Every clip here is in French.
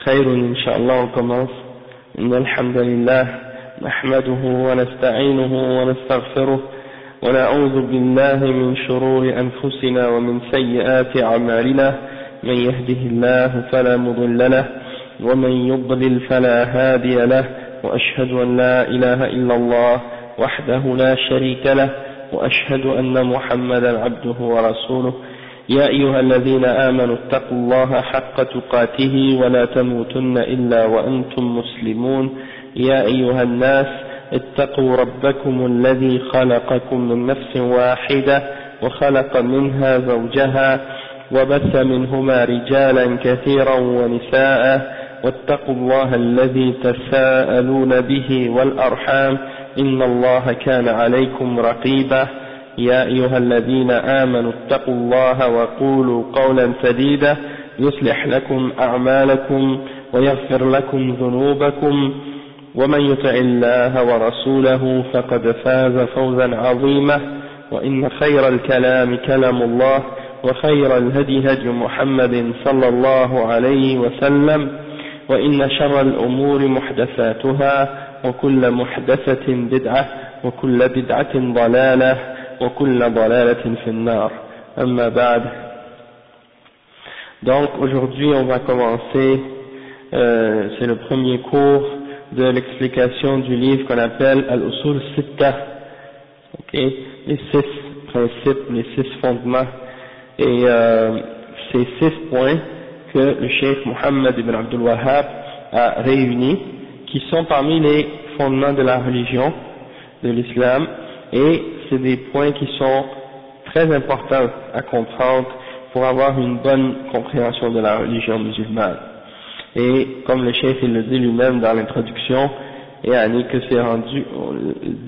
خير إن شاء الله. On commence. إن الحمد لله نحمده ونستعينه ونستغفره ونعوذ بالله من شرور أنفسنا ومن سيئات أعمالنا. من يهده الله فلا مضل له ومن يضلل فلا هادي له. وأشهد أن لا إله إلا الله وحده لا شريك له وأشهد أن محمدا عبده ورسوله. يا أيها الذين آمنوا اتقوا الله حق تقاته ولا تموتن إلا وأنتم مسلمون. يا أيها الناس اتقوا ربكم الذي خلقكم من نفس واحدة وخلق منها زوجها وبث منهما رجالا كثيرا ونساء واتقوا الله الذي تساءلون به والأرحام إن الله كان عليكم رقيبا. يا أيها الذين آمنوا اتقوا الله وقولوا قولا سديدا يصلح لكم أعمالكم ويغفر لكم ذنوبكم ومن يطع الله ورسوله فقد فاز فوزا عظيما. وإن خير الكلام كلام الله وخير الهدي هدي محمد صلى الله عليه وسلم. وإن شر الأمور محدثاتها وكل محدثة بدعة وكل بدعة ضلالة وكل ضلالة في النار. أما بعد. Donc aujourd'hui on va commencer, c'est le premier cours de l'explication du livre qu'on appelle Al-Usul Sitta, okay, les 6 principes, les 6 fondements, et ces 6 points que le Cheikh Mohammed ibn Abdul Wahhab a réunis, qui sont parmi les fondements de la religion, de l'islam, et c'est des points qui sont très importants à comprendre pour avoir une bonne compréhension de la religion musulmane. Et comme le Cheikh il le dit lui-même dans l'introduction, et Annie que c'est rendu,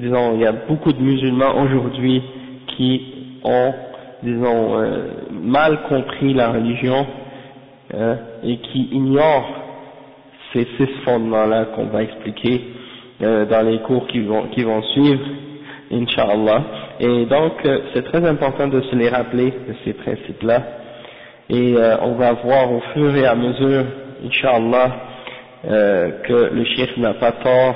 disons, il y a beaucoup de musulmans aujourd'hui qui ont, disons, mal compris la religion, et qui ignorent ces 6 fondements-là qu'on va expliquer dans les cours qui vont suivre, Inch'Allah. Et donc c'est très important de se les rappeler, de ces principes-là, et on va voir au fur et à mesure, Inch'Allah, que le cheikh n'a pas tort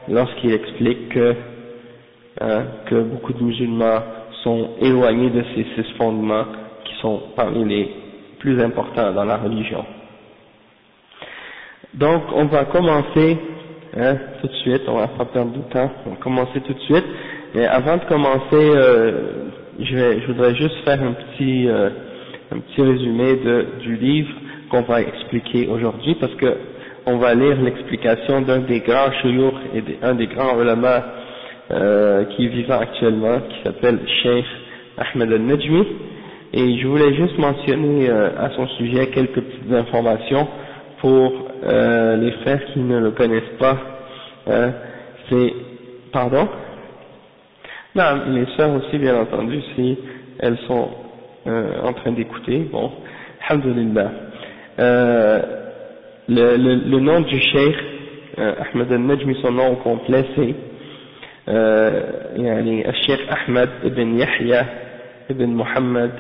lorsqu'il explique que beaucoup de musulmans sont éloignés de ces 6 fondements qui sont parmi les plus importants dans la religion. Donc on va commencer tout de suite, on va pas perdre de temps, on va commencer tout de suite. Et avant de commencer, je voudrais juste faire un petit résumé du livre qu'on va expliquer aujourd'hui, parce que on va lire l'explication d'un des grands shuyukh et un des grands ulama qui est vivant actuellement, qui s'appelle Cheikh Ahmed al-Najmi. Et je voulais juste mentionner à son sujet quelques petites informations pour les frères qui ne le connaissent pas. Pardon? Non, les sœurs aussi, bien entendu, si elles sont en train d'écouter. Bon, alhamdulillah. Le nom du cheikh Ahmed al-Najmi, son nom complet c'est Cheikh Ahmed ibn Yahya ibn Muhammad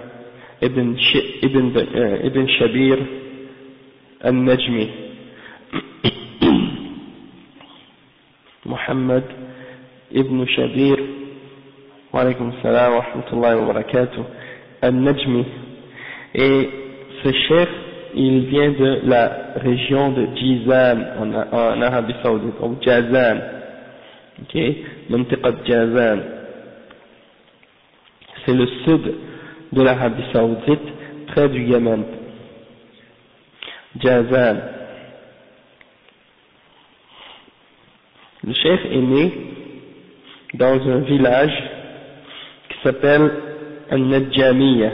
ibn Shabir al-Najmi. Muhammad ibn Shabir, wa alaykum salam wa rahmatullahi wa barakatuh, al-Najmi. Et ce cheikh, il vient de la région de Jizan en Arabie Saoudite, ou Jazan, ok, Mantiqat Jazan. C'est le sud de l'Arabie Saoudite, près du Yémen. Jazan. Le cheikh est né dans un village qui s'appelle Al-Najjamiya.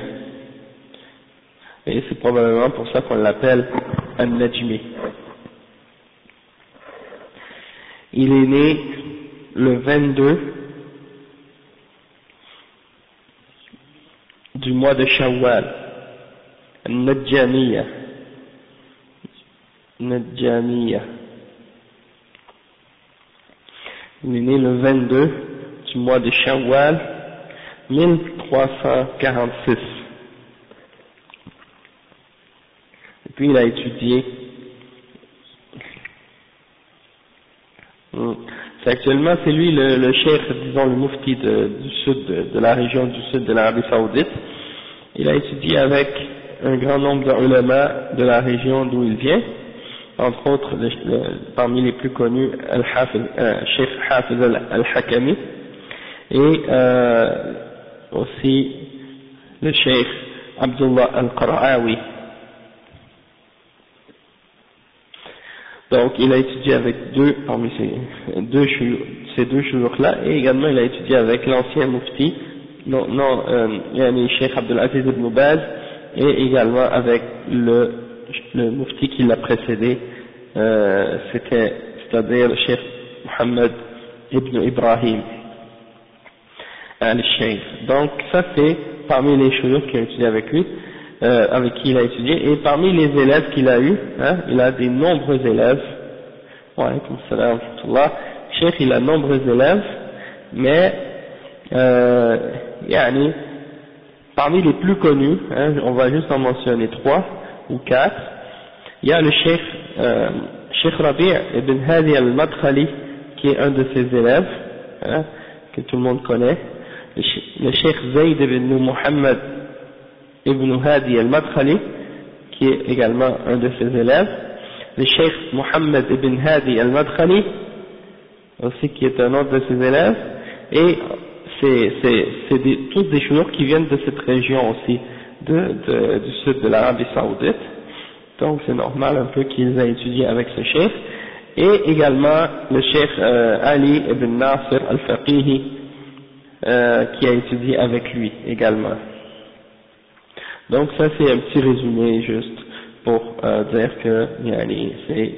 Et c'est probablement pour ça qu'on l'appelle Al-Najmi. Il est né le 22 du mois de Shawwal. Al-Najjamiya. Najjamiya. Il est né le 22 du mois de Shawwal 1346. Et puis il a étudié Actuellement, c'est lui le cheikh, disons le mufti du sud, de la région du sud de l'Arabie Saoudite. Il a étudié avec un grand nombre d'ulama de la région d'où il vient, entre autres parmi les plus connus, Cheikh Hafiz al-Hakami, et aussi le cheikh Abdullah al-Qara'awi. Donc il a étudié avec parmi ces deux chouyoukh-là, et également il a étudié avec l'ancien mufti, Cheikh Abdelaziz ibn Baz, et également avec le mufti qui l'a précédé, c'est-à-dire le Cheikh Mohammed ibn Ibrahim al-Sheikh. Donc ça c'est parmi les chouyoukh qui ont étudié avec lui, avec qui il a étudié, et parmi les élèves qu'il a eu, il a des nombreux élèves. Wa alaykoum salam wa rahmatullah. Cheikh, il a de nombreux élèves, mais parmi les plus connus, on va juste en mentionner 3 ou 4. Il y a le Cheikh Rabi' ibn Hadi al-Madkhali, qui est un de ses élèves, que tout le monde connaît. Le Cheikh Zayd ibn Muhammad ibn Hadi al-Madkhali, qui est également un de ses élèves. Le Cheikh Mohammed ibn Hadi al-Madkhali, aussi qui est un autre de ses élèves. Et c'est tous des chouyoukh qui viennent de cette région aussi, du sud de l'Arabie Saoudite. Donc c'est normal un peu qu'ils aient étudié avec ce cheikh. Et également le cheikh Ali ibn Nasir al-Faqihi, qui a étudié avec lui également. Donc ça c'est un petit résumé juste pour dire que c'est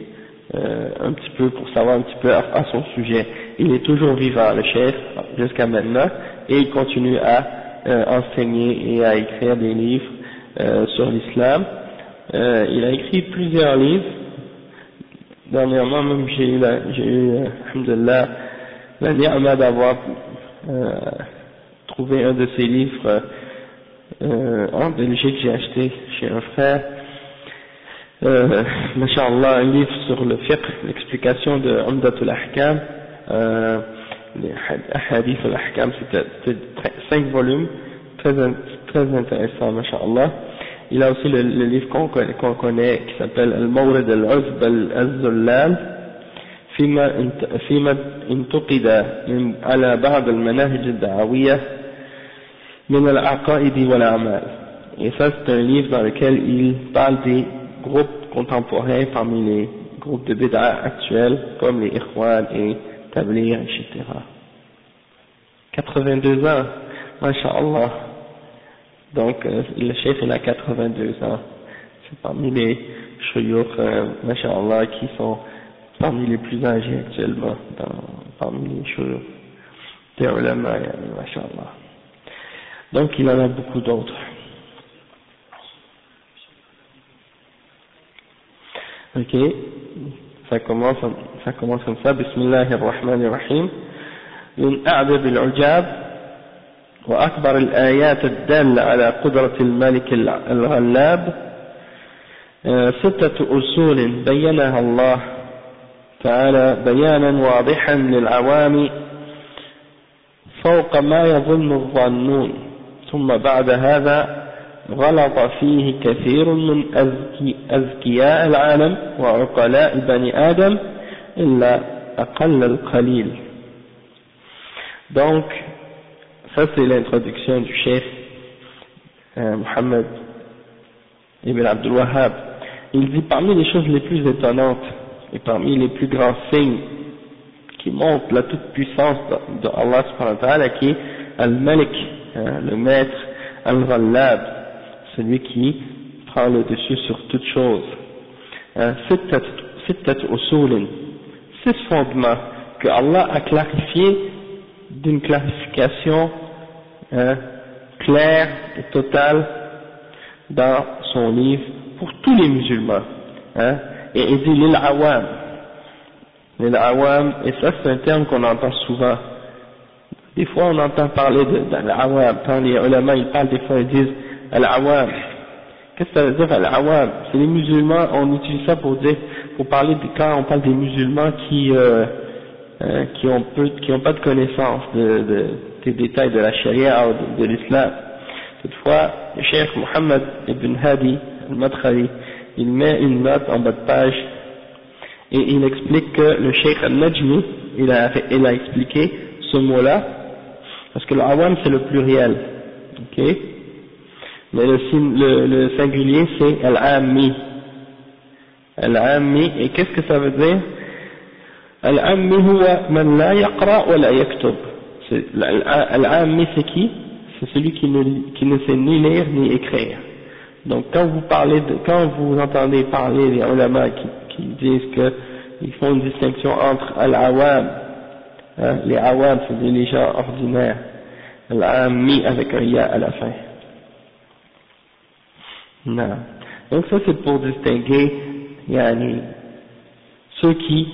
un petit peu pour savoir un petit peu à son sujet. Il est toujours vivant, le cheikh, jusqu'à maintenant, et il continue à enseigner et à écrire des livres sur l'islam. Il a écrit plusieurs livres. Dernièrement même j'ai eu alhamdulillah, la ni'ma d'avoir trouvé un de ses livres en Belgique. J'ai acheté chez un frère, Masha'Allah, un livre sur le fiqh, l'explication de Umdatul Ahkam, les hadith al-Ahkam, c'était 5 volumes, très intéressant, Masha'Allah. Il a aussi le livre qu'on connaît, qui s'appelle Al-Mawrid al-Uzb al-Zullal, فيما انتقد على بعض المناهج الدعوية من العقائد والأعمال. Et ça c'est un livre dans lequel il parle des groupes contemporains parmi les groupes de bid'a actuels comme les Ikhwan et Tabligh, etc. 82 ans, Masha'Allah. Donc le chef il a 82 ans. C'est parmi les shuyukh, Masha'Allah, qui sont parmi les plus âgés actuellement, parmi les shuyukh des ulama, Masha'Allah. Donc il en a beaucoup d'autres. Ok, ça commence comme ça. Bismillahir Rahmanir Rahim. من أعذب العجاب وأكبر الآيات الدالة على قدرة الملك الغلاب 6 أصول بينها الله تعالى بيانا واضحا للعوام فوق ما يظن الظنون ثم بعد هذا غلط فيه كثير من أذكياء العالم وعقلاء بني آدم إلا أقل القليل. Donc, ça c'est l'introduction du chef Mohammed ibn Abdul Wahhab. Il dit parmi les choses les plus étonnantes et parmi les plus grands signes qui montrent la toute puissance de Allah subhanahu wa ta'ala, qui est Al-Malik, le maître, Al-Ghallab, celui qui prend le dessus sur toute chose. 6 usulin, 6 fondements que Allah a clarifiés d'une clarification claire et totale dans son livre pour tous les musulmans. Et il dit l'awam. L'awam, et ça c'est un terme qu'on entend souvent. Des fois on entend parler de l'awam, quand les ulama ils parlent, des fois ils disent l'awam. Qu'est-ce que ça veut dire l'awam? C'est les musulmans, on utilise ça pour parler quand on parle des musulmans qui qui ont pas de connaissance des détails de la charia ou de l'islam. Toutefois, le cheikh Mohammed ibn Hadi al-Madkhali, il met une note en bas de page et il explique que le cheikh al-Najmi, il a expliqué ce mot-là, parce que le awam c'est le pluriel, ok, mais le singulier c'est al-ammi. Al-ammi, et qu'est-ce que ça veut dire? Al-ammi huwa man la yaqra wa la yaktub. Al-ammi c'est qui? C'est celui qui ne sait ni lire ni écrire. Donc quand vous entendez parler des ulama qui disent qu'ils font une distinction entre al-awam, les awam c'est les gens ordinaires, al-ammi avec un ya à la fin. Non. Donc ça c'est pour distinguer ceux qui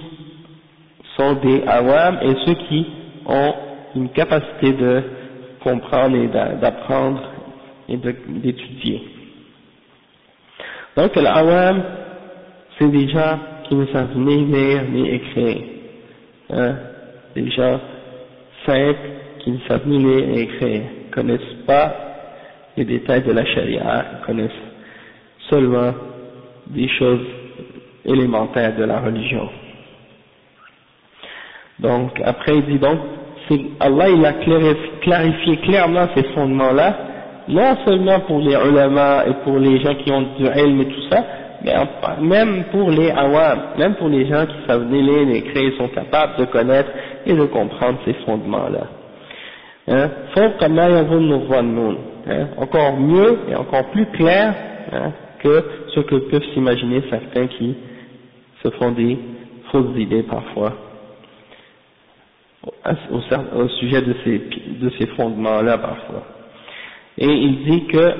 sont des awam et ceux qui ont une capacité de comprendre et d'apprendre et d'étudier. Donc l'awam, c'est des gens qui ne savent ni lire ni écrire, des gens simples qui ne savent ni lire ni écrire, connaissent pas les détails de la charia, connaissent seulement des choses élémentaires de la religion. Donc après il dit donc, Allah il a clarifié clairement ces fondements-là, non seulement pour les ulama et pour les gens qui ont du ilm et tout ça, mais même pour les awam, même pour les gens qui savent lire et écrire, sont capables de connaître et de comprendre ces fondements-là. Encore mieux et encore plus clair que ce que peuvent s'imaginer certains qui se font des fausses idées parfois au sujet de ces fondements-là parfois. Et il dit que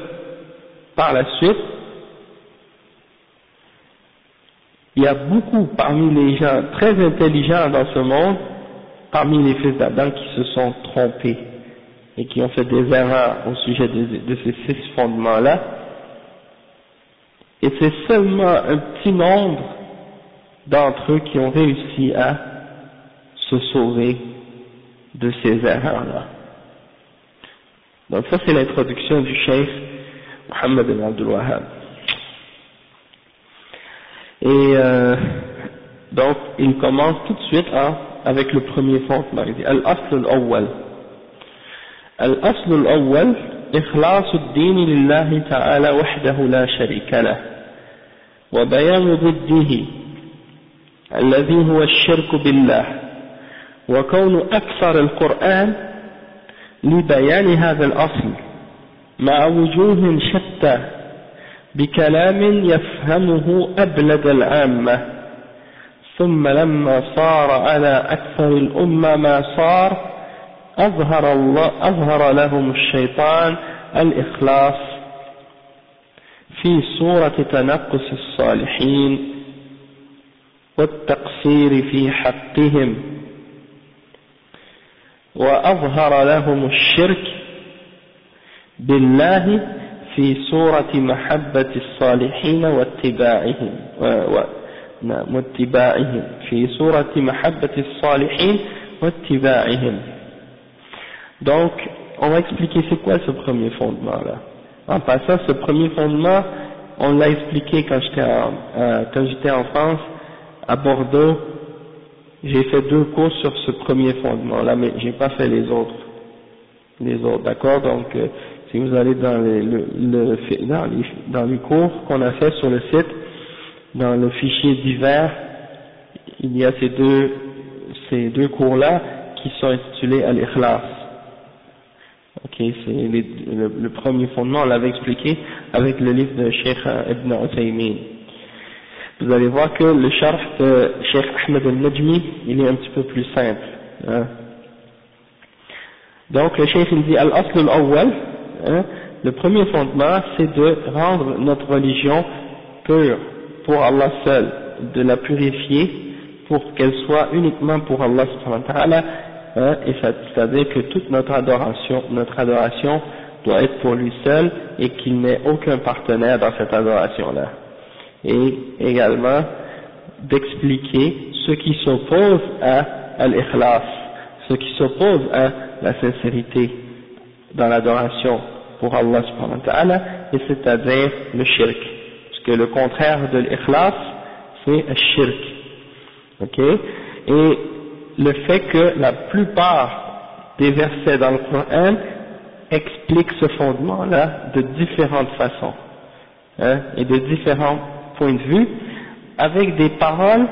par la suite, il y a beaucoup parmi les gens très intelligents dans ce monde, parmi les fils d'Adam qui se sont trompés et qui ont fait des erreurs au sujet de ces 6 fondements-là, et c'est seulement un petit nombre d'entre eux qui ont réussi à se sauver de ces erreurs-là. Donc ça c'est l'introduction du cheikh Mohammed ibn Abdul Wahhab. Et donc il commence tout de suite avec le premier fondement. Il dit Al-Asl al-Awwal. Al-Asl al-Awwal إخلاص الدين لله تعالى وحده لا شريك له وبيان ضده الذي هو الشرك بالله وكون أكثر القرآن لبيان هذا الأصل مع وجوه شتى بكلام يفهمه أبلد العامة ثم لما صار على أكثر الأمة ما صار أظهر لهم الشيطان الإخلاص في صورة تنقص الصالحين والتقصير في حقهم وأظهر لهم الشرك بالله في صورة محبة الصالحين واتباعهم في صورة محبة الصالحين واتباعهم. Donc, on va expliquer c'est quoi ce premier fondement-là. En passant, ce premier fondement, on l'a expliqué quand j'étais en France, à Bordeaux. J'ai fait 2 cours sur ce premier fondement-là, mais j'ai pas fait les autres, d'accord. Donc, si vous allez dans les cours qu'on a fait sur le site, dans le fichier divers, il y a ces deux cours-là qui sont intitulés Al-Ikhlas. Ok, c'est le premier fondement, on l'avait expliqué avec le livre de Cheikh Ibn Uthaymin. Vous allez voir que le sharh de Cheikh Ahmed al-Najmi, il est un petit peu plus simple. Donc le Cheikh il dit Al-Asl al-Awwal, le premier fondement, c'est de rendre notre religion pure pour Allah seul, de la purifier pour qu'elle soit uniquement pour Allah subhanahu wa ta'ala, et c'est-à-dire que toute notre adoration doit être pour lui seul et qu'il n'ait aucun partenaire dans cette adoration-là. Et également d'expliquer ceux qui s'opposent à al-ikhlas, ce qui s'oppose à la sincérité dans l'adoration pour Allah subhanahu wa ta'ala, et c'est-à-dire le shirk, parce que le contraire de l'ikhlas c'est le shirk, ok, et le fait que la plupart des versets dans le Coran expliquent ce fondement-là de différentes façons, hein, et de différents points de vue, avec des paroles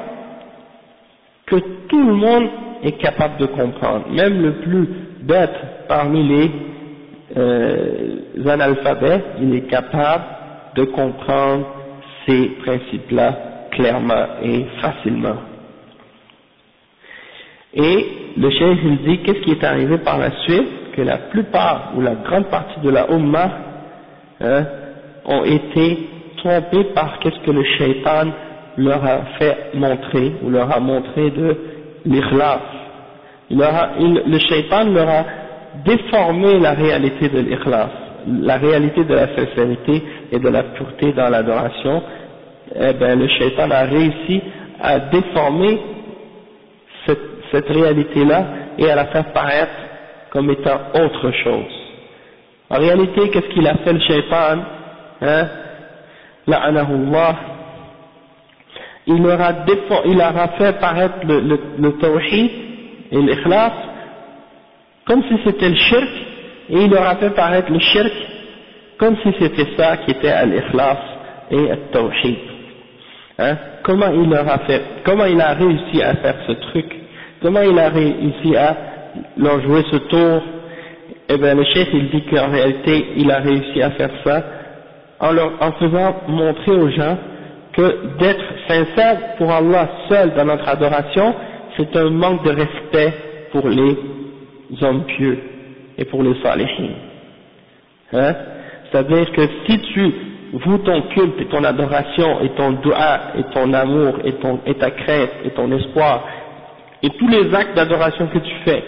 que tout le monde est capable de comprendre, même le plus bête parmi les analphabètes, il est capable de comprendre ces principes-là clairement et facilement. Et le cheikh il dit, qu'est-ce qui est arrivé par la suite? Que la plupart ou la grande partie de la Ummah ont été trompés par qu'est-ce que le shaitan leur a fait montrer, ou leur a montré de l'ikhlas. Le shaitan leur a déformé la réalité de l'ikhlas, la réalité de la sincérité et de la pureté dans l'adoration. Eh ben, le shaitan a réussi à déformer cette réalité-là et à la faire paraître comme étant autre chose. En réalité, qu'est-ce qu'il a fait le shaitan? La'anahullah, il leur a fait paraître le tawhid et l'ikhlas comme si c'était le shirk, et il leur a fait paraître le shirk comme si c'était ça qui était al-ikhlas et al-tawhid. Comment il a réussi à faire ce truc? Comment il a réussi à leur jouer ce tour? Eh bien, le cheikh il dit qu'en réalité il a réussi à faire ça en faisant montrer aux gens que d'être sincère pour Allah seul dans notre adoration, c'est un manque de respect pour les hommes pieux et pour les salihin. C'est-à-dire que si tu voues ton culte et ton adoration et ton dua et ton amour et ta crainte et ton espoir et tous les actes d'adoration que tu fais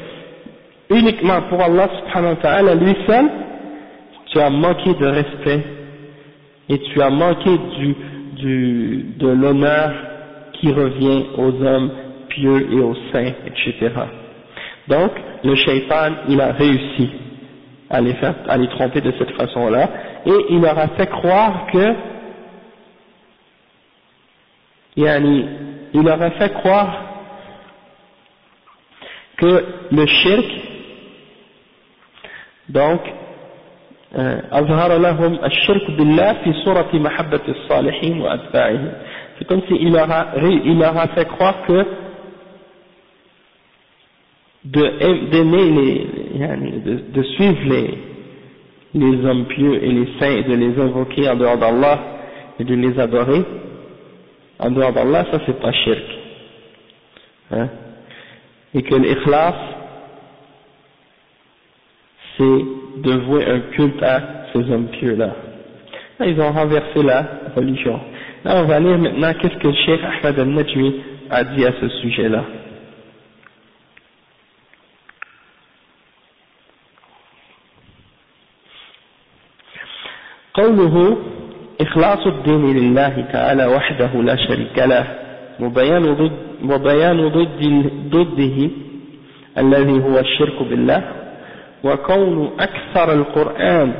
uniquement pour Allah subhanahu wa ta'ala lui seul, tu as manqué de respect et tu as manqué de l'honneur qui revient aux hommes pieux et aux saints, etc. Donc, le shaitan, il a réussi à les tromper de cette façon-là, et il leur a fait croire que, il leur a fait croire que le shirk, donc, أظهر لهم الشرك بالله في صورة محبة الصالحين وأتباعهم. C'est comme s'il leur a fait croire que d'aimer de suivre les hommes pieux et les saints et de les invoquer en dehors d'Allah et de les adorer en dehors d'Allah, ça c'est pas shirk. Et que l'ikhlas, c'est de vouer un culte à ces hommes pieux-là. Là, ils ont renversé la religion. Là, on va lire maintenant qu'est-ce que le Cheikh Ahmad al-Najmi a dit à ce sujet-là. قوله إخلاص الدين لله تعالى وحده لا شريك له وبيان ضده الذي هو الشرك بالله وكون أكثر القرآن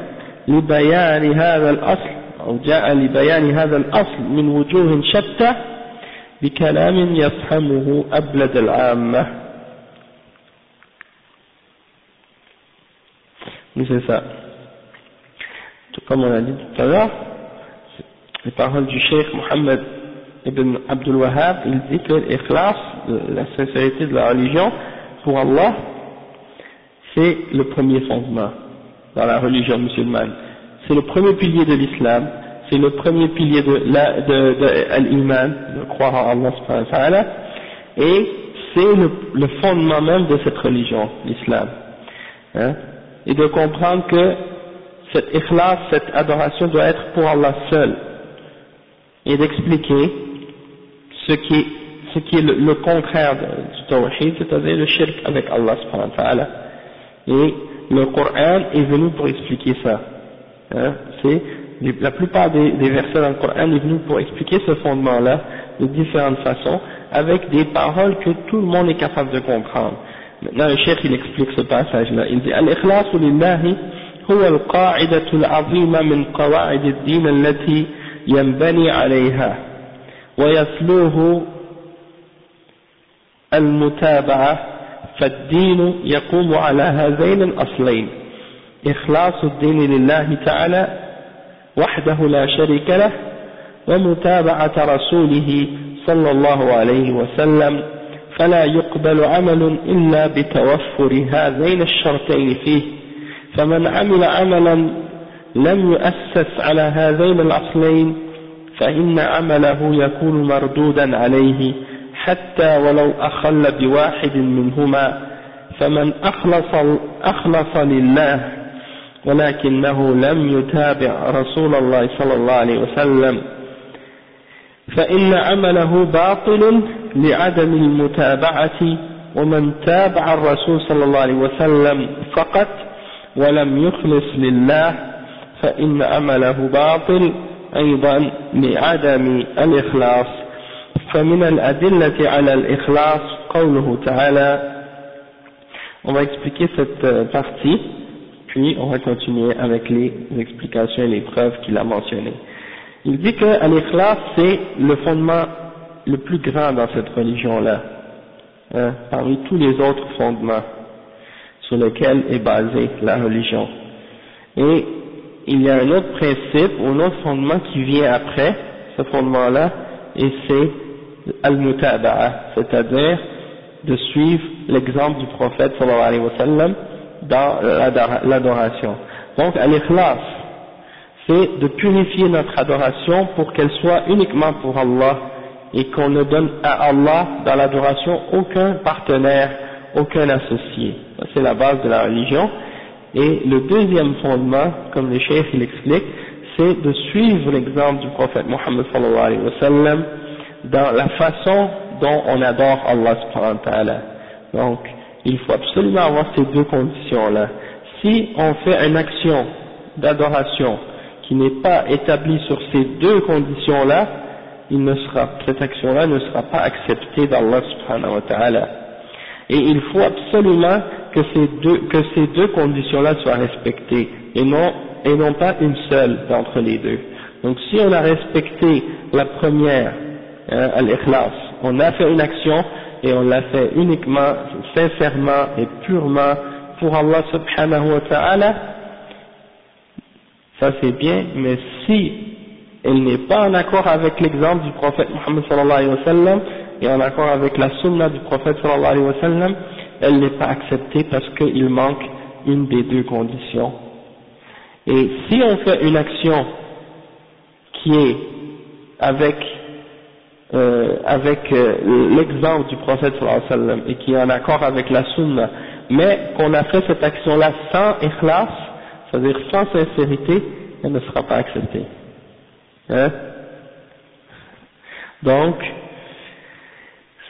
لبيان هذا الأصل أو جاء لبيان هذا الأصل من وجوه شتى بكلام يفهمه أبلد العامة. C'est ça. Comme on a dit tout à l'heure, les paroles du Cheikh Mohammed ibn Abdul Wahhab, il dit que l'ikhlas, la sincérité de la religion pour Allah, c'est le premier fondement dans la religion musulmane. C'est le premier pilier de l'islam, c'est le premier pilier de l'iman, de croire en Allah subhanahu wa ta'ala, et c'est le fondement même de cette religion, l'islam. Et de comprendre que cette ikhlas, cette adoration doit être pour Allah seul, et d'expliquer ce qui est le contraire du tawhid, c'est-à-dire le shirk avec Allah subhanahu wa ta'ala. Et le Coran est venu pour expliquer ça. C'est la plupart des versets dans le Coran est venu pour expliquer ce fondement-là de différentes façons, avec des paroles que tout le monde est capable de comprendre. Maintenant, le cheikh, il explique ce passage-là. Il dit, Al-Ikhlasu lillahi huwa al-qa'idatu al-'azima min qawa'id ad-din allati yanbani 'alayha wa yasluhu al-mutaba'a فالدين يقوم على هذين الأصلين إخلاص الدين لله تعالى وحده لا شريك له ومتابعة رسوله صلى الله عليه وسلم فلا يقبل عمل إلا بتوفر هذين الشرطين فيه فمن عمل عملا لم يؤسس على هذين الأصلين فإن عمله يكون مردودا عليه حتى ولو أخل بواحد منهما فمن أخلص لله ولكنه لم يتابع رسول الله صلى الله عليه وسلم فإن عمله باطل لعدم المتابعة ومن تابع الرسول صلى الله عليه وسلم فقط ولم يخلص لله فإن عمله باطل أيضا لعدم الإخلاص فمن الأدلة على الإخلاص قوله تعالى. On va expliquer cette partie, puis on va continuer avec les explications et les preuves qu'il a mentionnées. Il dit que l'ikhlas c'est le fondement le plus grand dans cette religion-là, parmi tous les autres fondements sur lesquels est basée la religion. Et il y a un autre principe, un autre fondement qui vient après ce fondement-là, et c'est al-mutaba'a, c'est-à-dire de suivre l'exemple du prophète sallallahu alayhi wa sallam dans l'adoration. Donc al-ikhlas, c'est de purifier notre adoration pour qu'elle soit uniquement pour Allah et qu'on ne donne à Allah dans l'adoration aucun partenaire, aucun associé. C'est la base de la religion. Et le deuxième fondement, comme le cheikh il explique, c'est de suivre l'exemple du prophète Mohammed sallallahu alayhi wa sallam dans la façon dont on adore Allah subhanahu wa ta'ala. Donc, il faut absolument avoir ces deux conditions-là. Si on fait une action d'adoration qui n'est pas établie sur ces deux conditions-là, cette action-là ne sera pas acceptée d'Allah subhanahu wa ta'ala. Et il faut absolument que ces deux conditions-là soient respectées, et non pas une seule d'entre les deux. Donc si on a respecté la première, al-ikhlas, on a fait une action et on l'a fait uniquement, sincèrement et purement pour Allah subhanahu wa ta'ala, ça c'est bien, mais si elle n'est pas en accord avec l'exemple du prophète Muhammad sallallahu alayhi wa sallam et en accord avec la sunna du prophète sallallahu alayhi wa sallam, elle n'est pas acceptée parce qu'il manque une des deux conditions. Et si on fait une action qui est avec l'exemple du prophète sallallahu alayhi wa sallam et qui est en accord avec la sunna, mais qu'on a fait cette action-là sans ikhlas, c'est-à-dire sans sincérité, elle ne sera pas acceptée. Donc,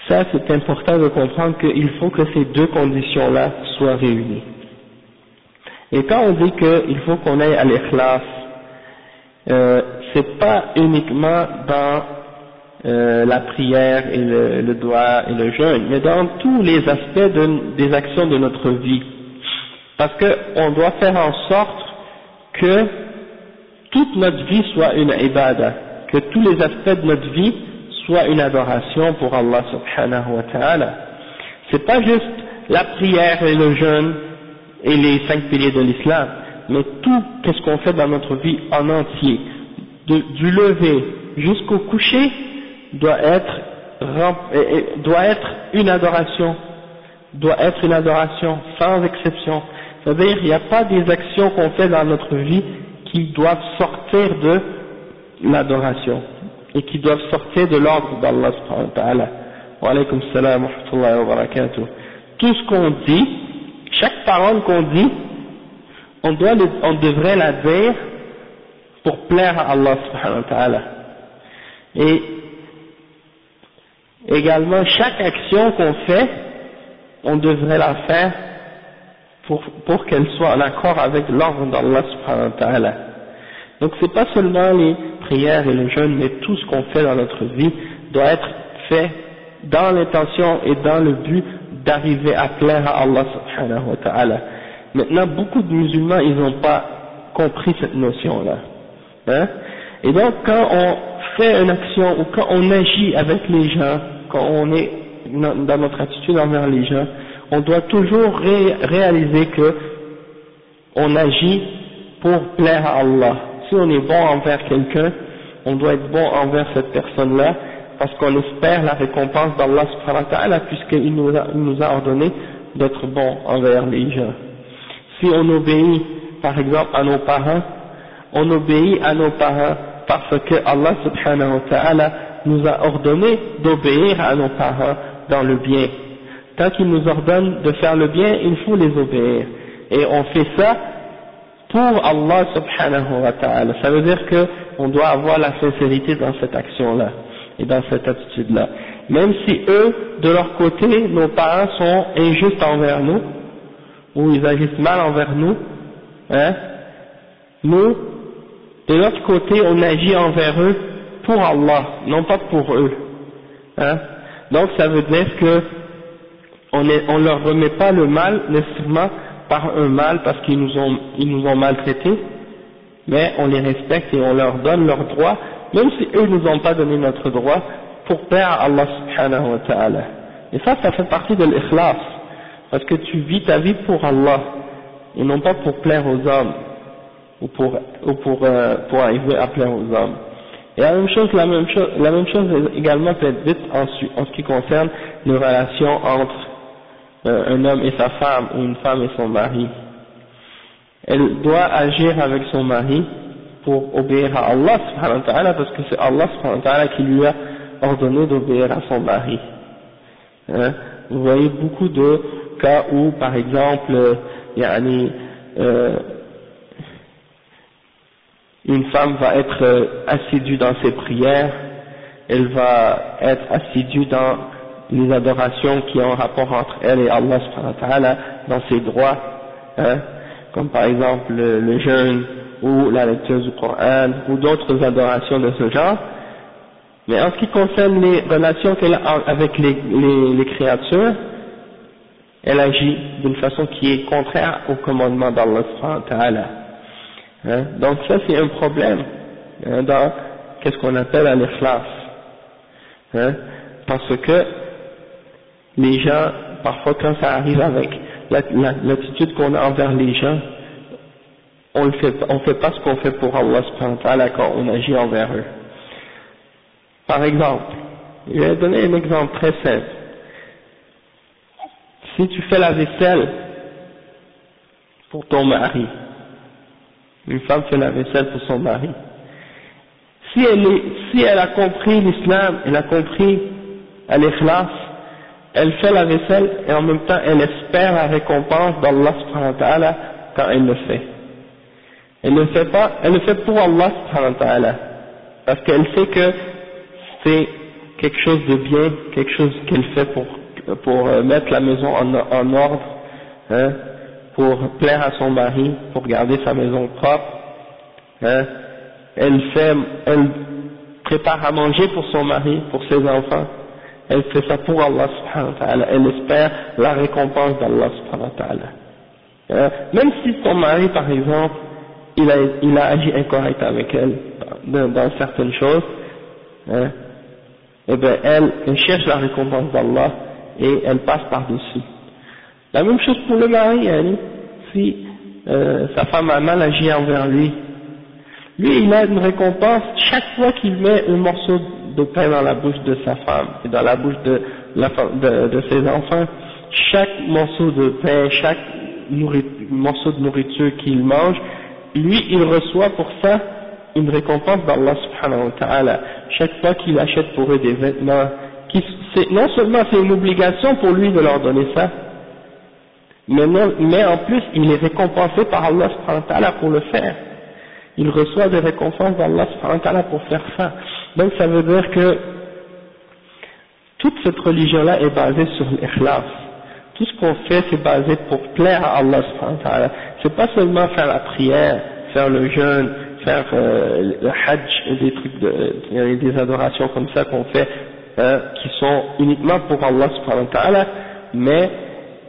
ça c'est important de comprendre qu'il faut que ces deux conditions-là soient réunies. Et quand on dit qu'il faut qu'on aille à l'ikhlas, c'est pas uniquement dans la prière et le dua et le jeûne, mais dans tous les aspects des actions de notre vie. Parce qu'on doit faire en sorte que toute notre vie soit une ibadah, que tous les aspects de notre vie soient une adoration pour Allah subhanahu wa ta'ala. C'est pas juste la prière et le jeûne et les 5 piliers de l'islam, mais tout qu'est-ce qu'on fait dans notre vie en entier, du lever jusqu'au coucher, doit être une adoration, sans exception. C'est-à-dire, il n'y a pas des actions qu'on fait dans notre vie qui doivent sortir de l'adoration et qui doivent sortir de l'ordre d'Allah subhanahu wa ta'ala. Wa alaykum salam wa rahmatullahi wa barakatuh. Tout ce qu'on dit, chaque parole qu'on dit, on devrait la dire pour plaire à Allah subhanahu wa ta'ala. Et également, chaque action qu'on fait, on devrait la faire pour qu'elle soit en accord avec l'ordre d'Allah subhanahu wa ta'ala. Donc c'est pas seulement les prières et le jeûne, mais tout ce qu'on fait dans notre vie doit être fait dans l'intention et dans le but d'arriver à plaire à Allah subhanahu wa ta'ala. Maintenant, beaucoup de musulmans, ils n'ont pas compris cette notion-là. Hein? Et donc, quand on fait une action ou quand on agit avec les gens, quand on est dans notre attitude envers les gens, on doit toujours réaliser que on agit pour plaire à Allah. Si on est bon envers quelqu'un, on doit être bon envers cette personne-là, parce qu'on espère la récompense d'Allah subhanahu wa ta'ala, puisqu'il nous a ordonné d'être bon envers les gens. Si on obéit, par exemple, à nos parents, on obéit à nos parents parce que Allah subhanahu wa ta'ala nous a ordonné d'obéir à nos parents dans le bien. Tant qu'il nous ordonne de faire le bien, il faut les obéir. Et on fait ça pour Allah subhanahu wa ta'ala. Ça veut dire qu'on doit avoir la sincérité dans cette action-là et dans cette attitude-là. Même si eux, de leur côté, nos parents sont injustes envers nous, ou ils agissent mal envers nous, hein, nous, de l'autre côté, on agit envers eux pour Allah, non pas pour eux. Hein. Donc ça veut dire que on leur remet pas le mal nécessairement par un mal parce qu'ils nous ont maltraités, mais on les respecte et on leur donne leurs droits, même si eux nous ont pas donné notre droit, pour plaire à Allah subhanahu wa ta'ala. Et ça fait partie de l'ikhlas, parce que tu vis ta vie pour Allah, et non pas pour plaire aux hommes, ou pour arriver à plaire aux hommes. Et la même chose également peut être dite en ce qui concerne les relations entre un homme et sa femme, ou une femme et son mari. Elle doit agir avec son mari pour obéir à Allah subhanahu wa ta'ala, parce que c'est Allah subhanahu wa ta'ala qui lui a ordonné d'obéir à son mari. Hein? Vous voyez beaucoup de cas où, par exemple, une femme va être assidue dans ses prières, elle va être assidue dans les adorations qui ont rapport entre elle et Allah subhanahu wa ta'ala, dans ses droits, hein, comme par exemple le jeûne ou la lecture du Coran ou d'autres adorations de ce genre. Mais en ce qui concerne les relations qu'elle a avec les créatures, elle agit d'une façon qui est contraire au commandement d'Allah subhanahu wa ta'ala. Hein? Donc ça c'est un problème dans qu'est-ce qu'on appelle al-ikhlas, hein? Parce que les gens, parfois quand ça arrive avec l'attitude qu'on a envers les gens, on fait pas ce qu'on fait pour Allah subhanahu wa ta'ala quand on agit envers eux. Par exemple, je vais donner un exemple très simple. Si tu fais la vaisselle pour ton mari, une femme fait la vaisselle pour son mari, si elle a compris l'islam, elle a compris al-ikhlas, elle fait la vaisselle et en même temps elle espère la récompense d'Allah subhanahu wa ta'ala quand elle le fait. Elle le fait pour Allah subhanahu wa ta'ala, parce qu'elle sait que c'est quelque chose de bien, quelque chose qu'elle fait pour mettre la maison en ordre, hein, pour plaire à son mari, pour garder sa maison propre, hein. Elle prépare à manger pour son mari, pour ses enfants, elle fait ça pour Allah subhanahu wa ta'ala, elle espère la récompense d'Allah subhanahu wa ta'ala. Hein. Même si son mari par exemple, il a agi incorrect avec elle dans certaines choses, hein, et bien elle cherche la récompense d'Allah et elle passe par-dessus. La même chose pour le mari, hein, si sa femme a mal agi envers lui, il a une récompense chaque fois qu'il met un morceau de pain dans la bouche de sa femme et dans la bouche de ses enfants. Chaque morceau de pain, chaque morceau de nourriture qu'il mange, lui il reçoit pour ça une récompense d'Allah subhanahu wa ta'ala. Chaque fois qu'il achète pour eux des vêtements, non seulement c'est une obligation pour lui de leur donner ça, mais en plus il est récompensé par Allah subhanahu wa ta'ala pour le faire. Il reçoit des récompenses d'Allah subhanahu wa ta'ala pour faire ça. Donc ça veut dire que toute cette religion-là est basée sur l'ikhlas. Tout ce qu'on fait c'est basé pour plaire à Allah subhanahu wa ta'ala. C'est pas seulement faire la prière, faire le jeûne, faire le hajj et des trucs il y a des adorations comme ça qu'on fait qui sont uniquement pour Allah subhanahu wa ta'ala, mais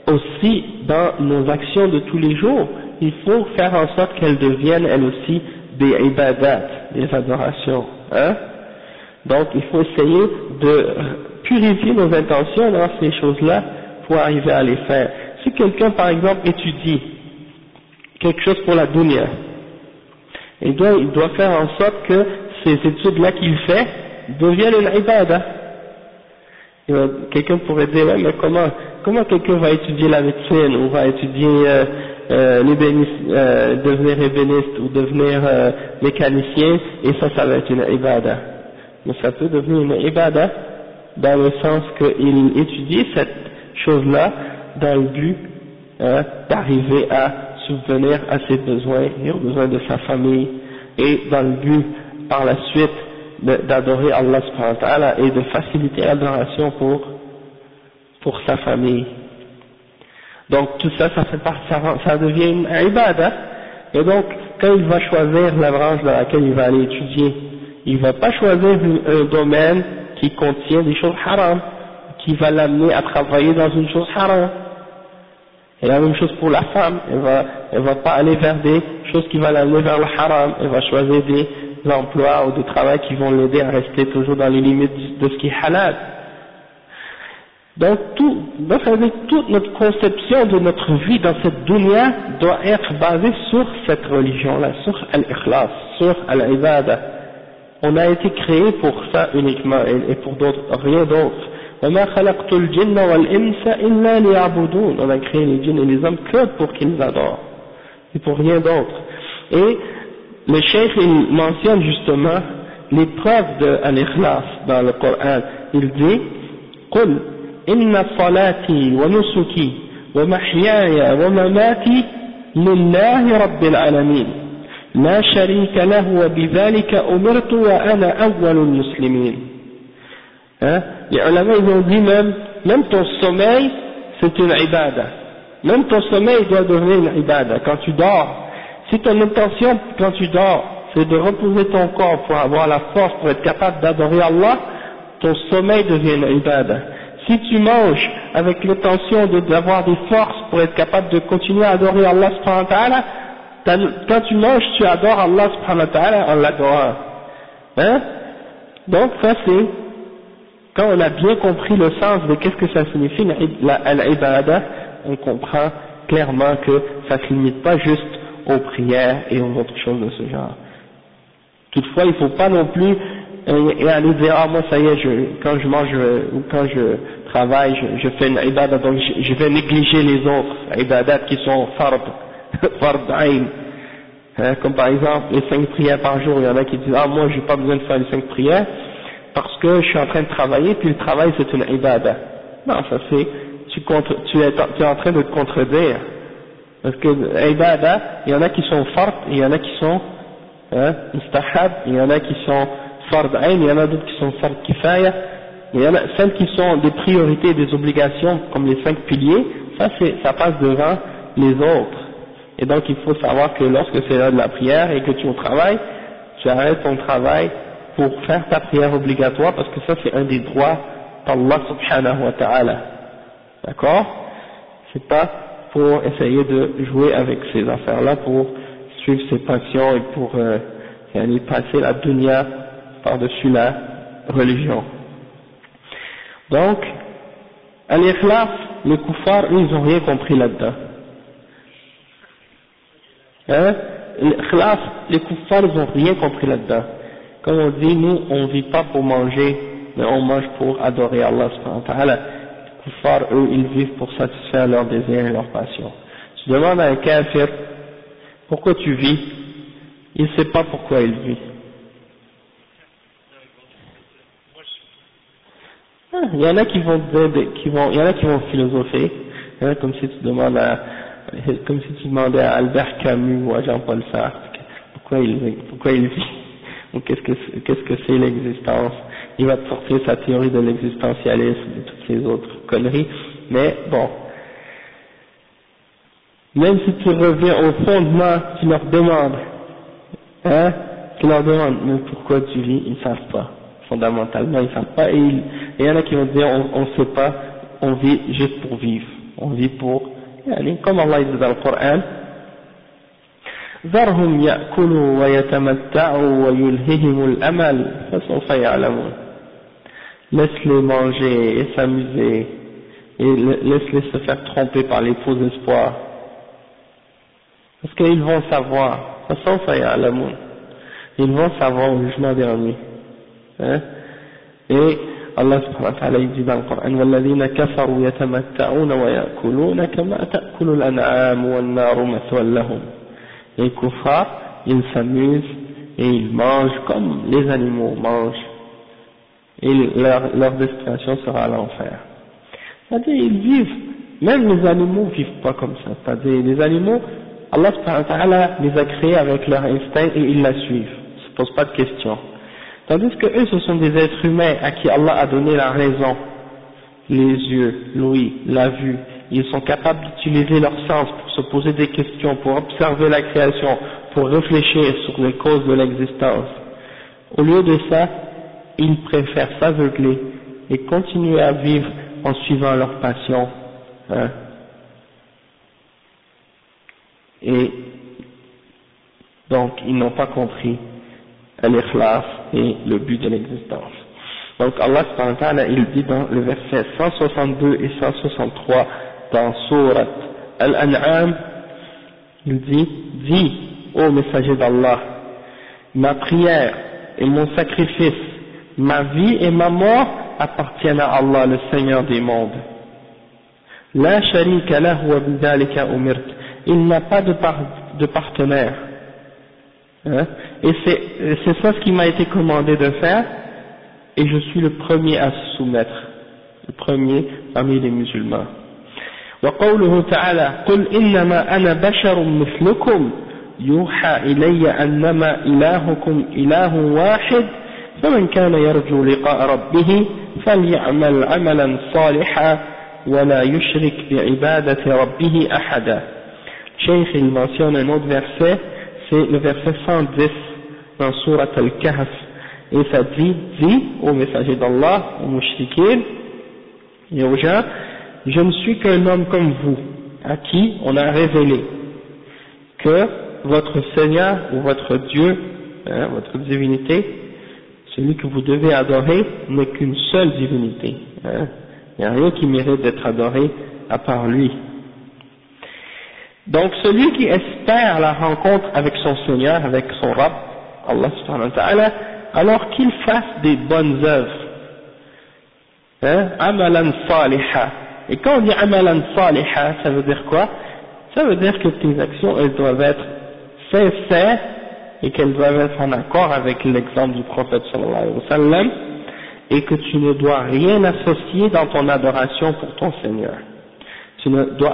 aussi dans nos actions de tous les jours, il faut faire en sorte qu'elles deviennent elles aussi des ibadat, des adorations, hein. Donc il faut essayer de purifier nos intentions dans ces choses-là pour arriver à les faire. Si quelqu'un par exemple étudie quelque chose pour la dunya, il doit faire en sorte que ces études-là qu'il fait deviennent une ibadah. Quelqu'un pourrait dire, ouais, mais comment quelqu'un va étudier la médecine ou va étudier devenir ébéniste ou devenir mécanicien, et ça va être une ibadah. Mais ça peut devenir une ibadah dans le sens qu'il étudie cette chose-là dans le but d'arriver à subvenir à ses besoins et aux besoins de sa famille, et dans le but par la suite d'adorer Allah subhanahu wa ta'ala et de faciliter l'adoration pour sa famille. Donc tout ça, ça devient une ibadah. Et donc quand il va choisir la branche dans laquelle il va aller étudier, il va pas choisir un domaine qui contient des choses haram, qui va l'amener à travailler dans une chose haram. Et la même chose pour la femme, elle va pas aller vers des choses qui vont l'amener vers le haram, elle va choisir des emplois ou des travaux qui vont l'aider à rester toujours dans les limites de ce qui est halal. Donc toute notre conception de notre vie dans cette dunya doit être basée sur cette religion-là, sur al-ikhlas, sur al-ibadah. On a été créé pour ça uniquement et pour d'autres, rien d'autre. وَمَا خَلَقْتُ الْجِنَّ وَالْإِنسَ إِلَّا لِيَعْبُدُونَ. On a créé les djinns et les hommes que pour qu'ils adorent, et pour rien d'autre. Et le cheikh il mentionne justement les preuves de al-ikhlas dans le Coran. Il dit قُلْ إِنَّ صَلَاتِي وَنُسُكِي وَمَحْيَايَ وَمَمَاتِي لِلَّهِ رَبِّ الْعَالَمِينَ لا شريك له وبذلك أمرت وأنا أول المسلمين. Les ulama ils ont dit même ton sommeil c'est une ibada, même ton sommeil doit devenir une ibada. Quand tu dors, si ton intention quand tu dors c'est de reposer ton corps pour avoir la force pour être capable d'adorer Allah, ton sommeil devient une ibada. Si tu manges avec l'intention d'avoir des forces pour être capable de continuer à adorer Allah subhanahu wa ta'ala, quand tu manges, tu adores Allah subhanahu wa ta'ala en l'adorant. Hein? Donc ça c'est, quand on a bien compris le sens de qu'est-ce que ça signifie l'ibadah, on comprend clairement que ça ne se limite pas juste aux prières et aux autres choses de ce genre. Toutefois, il ne faut pas non plus aller dire, ah moi ça y est, quand je mange ou quand je travaille, je fais une ibadah, donc je vais négliger les autres ibadat qui sont fard ayn. Comme par exemple les 5 prières par jour, il y en a qui disent ah moi j'ai pas besoin de faire les 5 prières parce que je suis en train de travailler, puis le travail c'est une ibadah. Non, ça c'est tu es en train de te contredire, parce que ibadah, il y en a qui sont fard, il y en a qui sont mustahab, il y en a qui sont fard ayn, il y en a d'autres qui sont fard kifaya, il y en a celles qui sont des priorités, des obligations comme les 5 piliers, ça passe devant les autres. Et donc il faut savoir que lorsque c'est l'heure de la prière et que tu es au travail, tu arrêtes ton travail pour faire ta prière obligatoire, parce que ça c'est un des droits d'Allah subhanahu wa ta'ala. D'accord? C'est pas pour essayer de jouer avec ces affaires-là, pour suivre ses passions et pour passer la dunya par-dessus la religion. Donc, à l'ikhlas, les kuffars, ils n'ont rien compris là-dedans. L'ikhlas, les kuffars, ils n'ont rien compris là-dedans. Comme on dit, nous, on ne vit pas pour manger, mais on mange pour adorer Allah subhanahu wa ta'ala. Les kuffars, eux, ils vivent pour satisfaire leurs désirs et leurs passions. Tu demandes à un kafir, pourquoi tu vis? Il ne sait pas pourquoi il vit. Il y en a qui vont il y en a qui vont philosopher, comme si tu demandais à Albert Camus ou à Jean-Paul Sartre pourquoi il vit, ou qu'est-ce que c'est l'existence. Il va te sortir sa théorie de l'existentialisme et toutes ces autres conneries, mais bon, même si tu reviens au fondement, tu leur demandes, qui leur demandent mais pourquoi tu vis, ils ne savent pas. Fondamentalement, ils ne savent pas. Et il y en a qui vont dire on ne sait pas, on vit juste pour vivre. On vit pour, comme Allah dit dans le Coran, ذرهم يأكلوا ويتمتعوا ويلههم الأمل فسوف يعلمون. Laisse-les manger et s'amuser et laisse-les se faire tromper par les faux espoirs. Parce qu'ils vont savoir, فسوف يعلمون. Ils vont savoir au jugement dernier. Hein? Et Allah subhanahu wa ta'ala dit dans le Coran وَالَّذِينَ كَفَرُوا يَتَمَتَّعُونَ وَيَأْكُلُونَ كَمَا تَأْكُلُ الْأَنْعَامُ وَالنَّارُ مَثْوًى لَهُمْ. Les kuffars, ils s'amusent et ils mangent comme les animaux mangent. Et leur destination sera à l'enfer. C'est-à-dire, ils vivent, même les animaux vivent pas comme ça. C'est-à-dire, les animaux, Allah subhanahu wa ta'ala les a créés avec leur instinct et ils la suivent. Ils ne se posent pas de questions. Tandis que eux, ce sont des êtres humains à qui Allah a donné la raison, les yeux, l'ouïe, la vue. Ils sont capables d'utiliser leur sens pour se poser des questions, pour observer la création, pour réfléchir sur les causes de l'existence. Au lieu de ça, ils préfèrent s'aveugler et continuer à vivre en suivant leur passion. Hein. Et donc, ils n'ont pas compris l'ikhlas et le but de l'existence. Donc, Allah subhanahu wa ta'ala, il dit dans le verset 162 et 163 dans Surat Al-An'am, il dit, dis, ô messager d'Allah, ma prière et mon sacrifice, ma vie et ma mort appartiennent à Allah, le Seigneur des mondes. La sharika lahu wa bidhalika umirt. Il n'a pas de partenaire. Hein? Et c'est ça ce qui m'a été commandé de faire, et je suis le premier à se soumettre, le premier parmi les musulmans. وقوله تعالى قل إنما أنا بشر مثلكم يوحى إلي أنما إلهكم إله واحد فمن كان يرجو لقاء ربه فليعمل عملا صالحا ولا يشرك بعبادة ربه أحدا. Cheikh il mentionne un autre verset, c'est le verset 110 dans Surat Al-Kahf, et ça dit, ô messager d'Allah, aux mouchriquins et aux gens, je ne suis qu'un homme comme vous, à qui on a révélé que votre Seigneur ou votre Dieu, votre divinité, celui que vous devez adorer, n'est qu'une seule divinité. Il n'y a rien qui mérite d'être adoré à part lui. Donc celui qui espère la rencontre avec son Seigneur, avec son Rabb, Allah subhanahu wa ta'ala, alors qu'il fasse des bonnes œuvres. Amalan saliha. Et quand on dit amalan saliha, ça veut dire quoi? Ça veut dire que tes actions, elles doivent être sincères et qu'elles doivent être en accord avec l'exemple du prophète sallallahu alayhi wa sallam, et que tu ne dois rien associer dans ton adoration pour ton Seigneur. Tu ne dois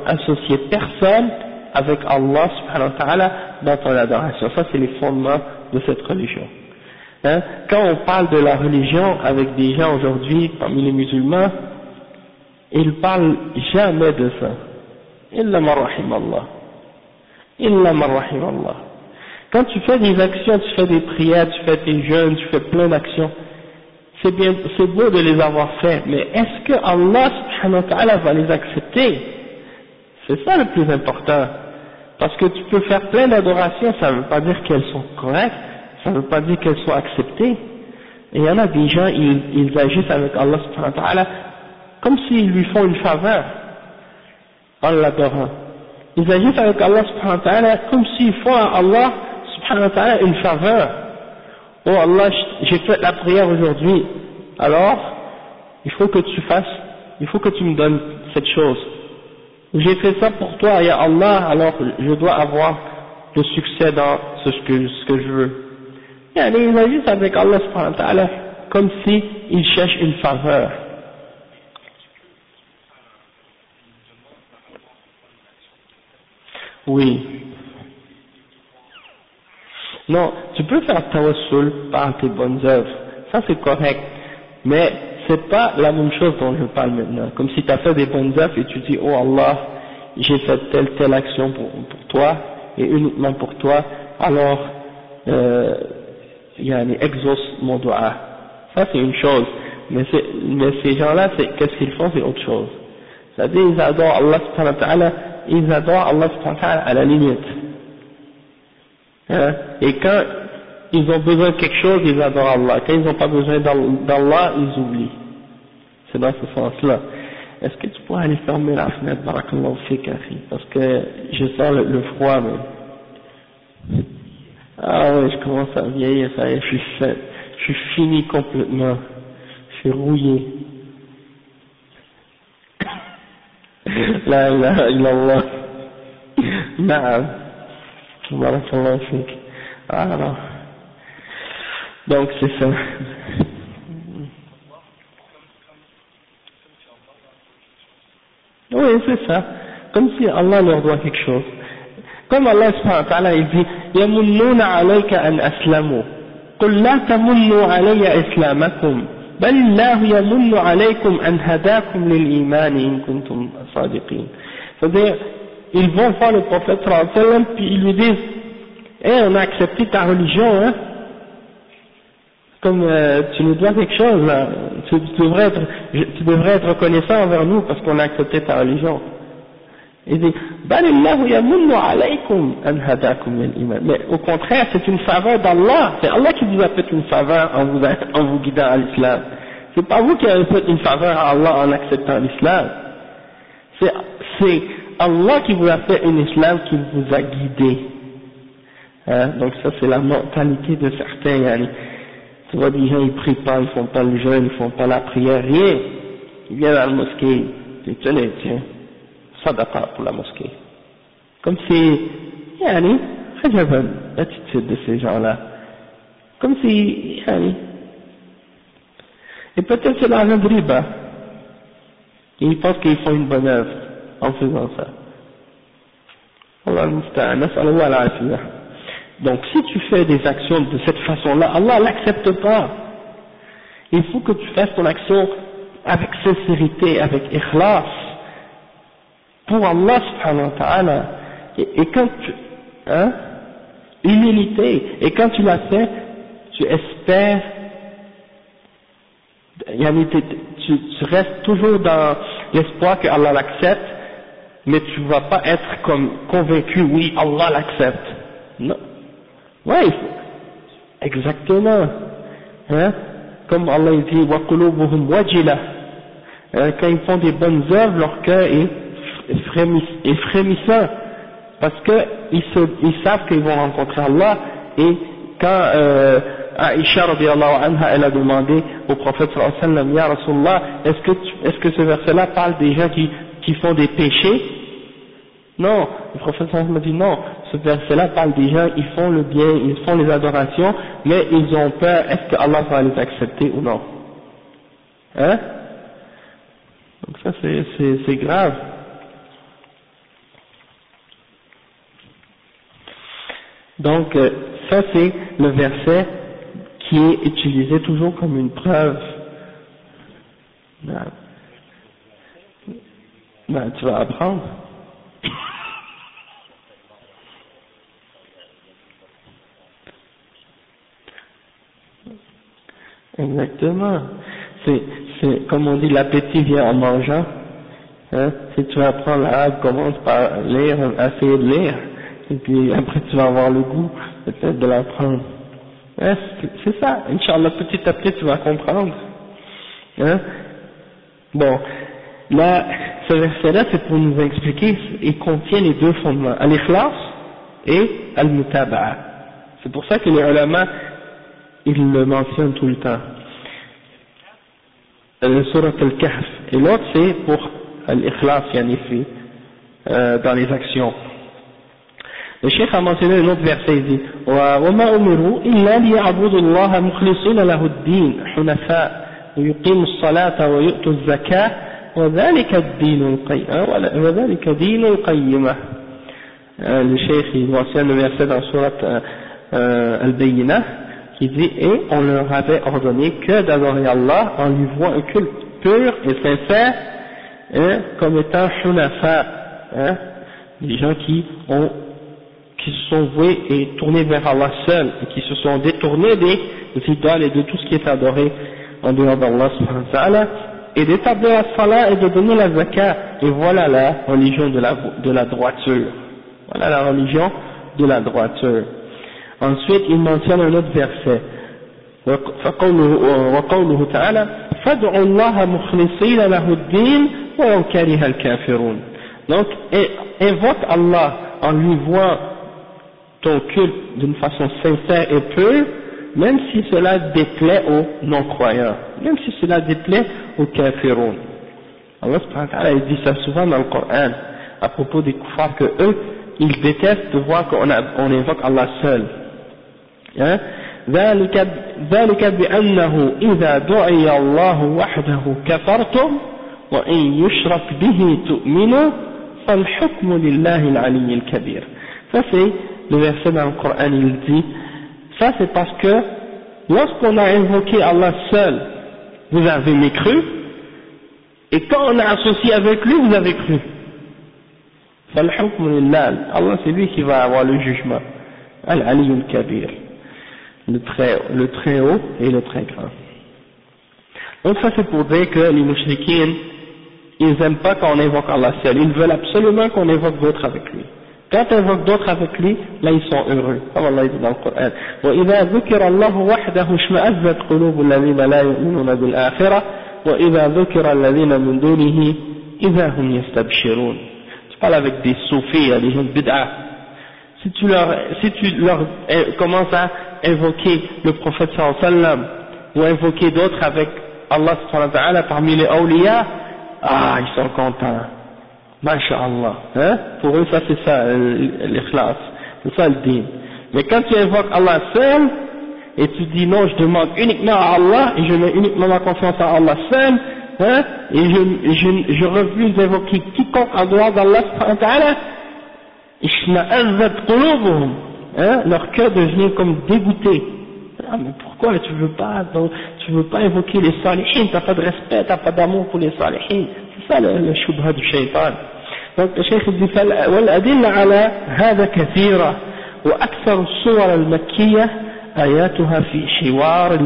associer personne avec Allah subhanahu wa ta'ala dans ton adoration. Ça, c'est les fondements de cette religion. Quand on parle de la religion avec des gens aujourd'hui, parmi les musulmans, ils parlent jamais de ça. Illa ma rahim Allah. Illa ma rahim Allah. Quand tu fais des actions, tu fais des prières, tu fais tes jeûnes, tu fais plein d'actions, c'est bien, c'est beau de les avoir fait, mais est-ce que Allah subhanahu wa ta'ala va les accepter? C'est ça le plus important. Parce que tu peux faire plein d'adorations, ça ne veut pas dire qu'elles sont correctes, ça ne veut pas dire qu'elles sont acceptées. Et il y en a des gens, ils agissent avec Allah subhanahu wa ta'ala comme s'ils lui font une faveur en l'adorant. Ils agissent avec Allah subhanahu wa ta'ala comme s'ils font à Allah subhanahu wa ta'ala une faveur. Oh Allah, j'ai fait la prière aujourd'hui, alors il faut que tu me donnes cette chose. J'ai fait ça pour toi, ya Allah, alors je dois avoir le succès dans ce que je veux. Et ils agissent avec Allah subhanahu wa ta'ala comme s'ils cherchent une faveur. Oui. Non, tu peux faire tawassul par tes bonnes œuvres, ça c'est correct, mais c'est pas la même chose dont je parle maintenant. Comme si tu as fait des bonnes œuvres et tu dis, oh Allah, j'ai fait telle action pour toi, et uniquement pour toi, alors exauce mon dua. Ça c'est une chose, mais ces gens-là, qu'est-ce qu'ils font, c'est autre chose. C'est-à-dire ils adorent Allah subhanahu wa ta'ala, à la limite. Et quand ils ont besoin de quelque chose, ils adorent Allah. Quand ils n'ont pas besoin d'Allah, ils oublient. C'est dans ce sens-là. Est-ce que tu pourrais aller fermer la fenêtre, barakallahu fik, akhi, parce que je sens le froid même. Ah ouais, je commence à vieillir, ça y est, je suis fini complètement. Je suis rouillé. La ilaha illallah. Naam. Barakallahu fik. Alors. Donc c'est ça. Oui, c'est ça. Comme si Allah leur doit quelque chose. Comme Allah subhanahu wa ta'ala, il dit يَمُنُّونَ عَلَيْكَ أَنْ أَسْلَمُوا قُلْ لَا تَمُنُّوا عَلَيَّ إِسْلَامَكُمْ بَلِ اللَّهُ يَمُنُّ عَلَيْكُمْ أَنْ هَدَاكُمْ لِلْإِيمَانِ إِن كُنتُمْ صَادِقِينَ. C'est-à-dire, ils vont voir le prophète sallallahu alayhi wa sallam, puis ils lui disent on a accepté ta religion, hein. Comme tu nous dois quelque chose, là. Tu devrais être reconnaissant envers nous parce qu'on a accepté ta religion. Il dit, mais au contraire, c'est une faveur d'Allah. C'est Allah qui vous a fait une faveur en vous guidant à l'islam. C'est pas vous qui avez fait une faveur à Allah en acceptant l'islam. C'est Allah qui vous a fait un islam qui vous a guidé. Donc ça c'est la mentalité de certains. Tu vois, des gens ils prient pas, ils font pas le jeûne, ils font pas la prière, rien. Ils viennent à la mosquée, ils disent tenez, tiens, sadaqa pour la mosquée. Comme si, j'avais l'attitude de ces gens-là. Comme si, et peut-être c'est l'argent de riba. Et ils pensent qu'ils font une bonne œuvre en faisant ça. Allah al-Musta'an, nas'alullah al-afiyah. Donc si tu fais des actions de cette façon-là, Allah l'accepte pas. Il faut que tu fasses ton action avec sincérité, avec ikhlas, pour Allah subhanahu wa ta'ala. Et quand tu, humilité, et quand tu l'as fait, tu espères, tu restes toujours dans l'espoir que Allah l'accepte, mais tu ne vas pas être comme convaincu, oui, Allah l'accepte. Non. Ouais, exactement. Comme Allah dit, وَقُلُوبُهُمْ وَجِلَةٌ. Quand ils font des bonnes œuvres, leur cœur est frémissant, parce qu'ils savent qu'ils vont rencontrer Allah. Et quand Aïcha radiyallahu anha, elle a demandé au prophète sallallahu alayhi wa sallam, Ya Rasulullah, est-ce que ce verset-là parle des gens qui font des péchés? Non, le prophète sallallahu alayhi wa sallam a dit non, ce verset-là parle des gens, ils font le bien, ils font les adorations, mais ils ont peur, est-ce que Allah va les accepter ou non? Donc ça c'est grave. Donc ça c'est le verset qui est utilisé toujours comme une preuve. Tu vas apprendre. Exactement. C'est comme on dit, l'appétit vient en mangeant. Si tu apprends l'arabe, commence par lire, essayer de lire, et puis après tu vas avoir le goût peut-être de l'apprendre. C'est ça, Inch'Allah, petit à petit tu vas comprendre. Bon, là, ce verset-là c'est pour nous expliquer, il contient les deux fondements, al-ikhlas et al-mutaba'a. C'est pour ça que les ulama, ils le mentionnent tout le temps. Le surat al-Kahf. Et l'autre c'est pour al-ikhlas, dans les actions. Le cheikh a mentionné un autre verset, il dit وَمَا أُمِرُوا إِلَّا لِيَعْبُدُوا اللَّهَ مُخْلِصِينَ لَهُ الدِّينَ حُنَفَاءَ وَيُقِيمُوا الصَّلَاةَ وَيُؤْتُوا الزَّكَاةَ وَذَلِكَ دِينُ الْقَيِّمَةِ. Le cheikh il mentionne le verset dans surat al-Bayyinah qui dit et on leur avait ordonné que d'adorer Allah en lui vouant un culte pur et sincère comme étant hunafa, des gens qui qui se sont voués et tournés vers Allah seul, et qui se sont détournés des idoles et de tout ce qui est adoré en dehors d'Allah subhanahu wa ta'ala, et d'établir la salat et de donner la zakat. Et voilà la religion de la droiture. Voilà la religion de la droiture. Ensuite, il mentionne un autre verset. وقوله تعالى فادعوا الله مخلصين له الدين ولو كره الكافرون. Donc invoque Allah en lui vouant ton culte d'une façon sincère et pure, même si cela déplaît aux non-croyants, même si cela déplaît aux kafirun. Allah subhanahu wa ta'ala il dit ça souvent dans le Coran à propos des kuffars, que eux ils détestent de voir qu'on invoque Allah seul. Hein? ذلك بأنه إذا دعي الله وحده كفرتم وإن يشرك به تؤمنوا فالحكم لله العلي الكبير. Ça c'est le verset dans le Coran, il dit, ça c'est parce que lorsqu'on a invoqué Allah seul, vous avez mécru, et quand on a associé avec lui, vous avez cru. فالحكم لله, Allah c'est lui qui va avoir le jugement. Al-Ali al-Kabir. Le très haut et le très grand. Donc ça c'est pour dire que les mouchriquines, ils n'aiment pas quand on invoque Allah seul, ils veulent absolument qu'on invoque d'autres avec lui. Quand on invoque d'autres avec lui, là ils sont heureux, comme Allah dit dans le Coran. وَإِذَا ذُكِرَ اللَّهُ وَحْدَهُ اشْمَأَزَّتْ قُلُوبُ الَّذِينَ لَا يُؤْمِنُونَ بِالْآخِرَةِ وَإِذَا ذُكِرَ الَّذِينَ مِنْ دُونِهِ إِذَا هُمْ يَسْتَبْشِرُونَ. Tu parles avec des soufis, des gens de bid'a. Si tu leur commences à invoquer le prophète sallallahu alayhi wa sallam, ou invoquer d'autres avec Allah subhanahu wa ta'ala parmi les awliya, ils sont contents. Masha'Allah. Hein? Pour eux, ça c'est ça, l'ikhlas. C'est ça le din. Mais quand tu invoques Allah seul, et tu dis non, je demande uniquement à Allah, et je mets uniquement ma confiance à Allah seul, hein? Et je refuse d'invoquer quiconque en dehors d'Allah subhanahu wa ta'ala, ishma'azzat qulubuhum. Hein, leur cœur devient comme dégoûté. Ah, mais pourquoi tu veux pas invoquer les salihin, t'as pas de respect, t'as pas d'amour pour les salihin. C'est ça le shubha du shaitan. Donc le cheikh dit والأدلة على هذا كثيرة وأكثر الصور المكية آياتها في حوار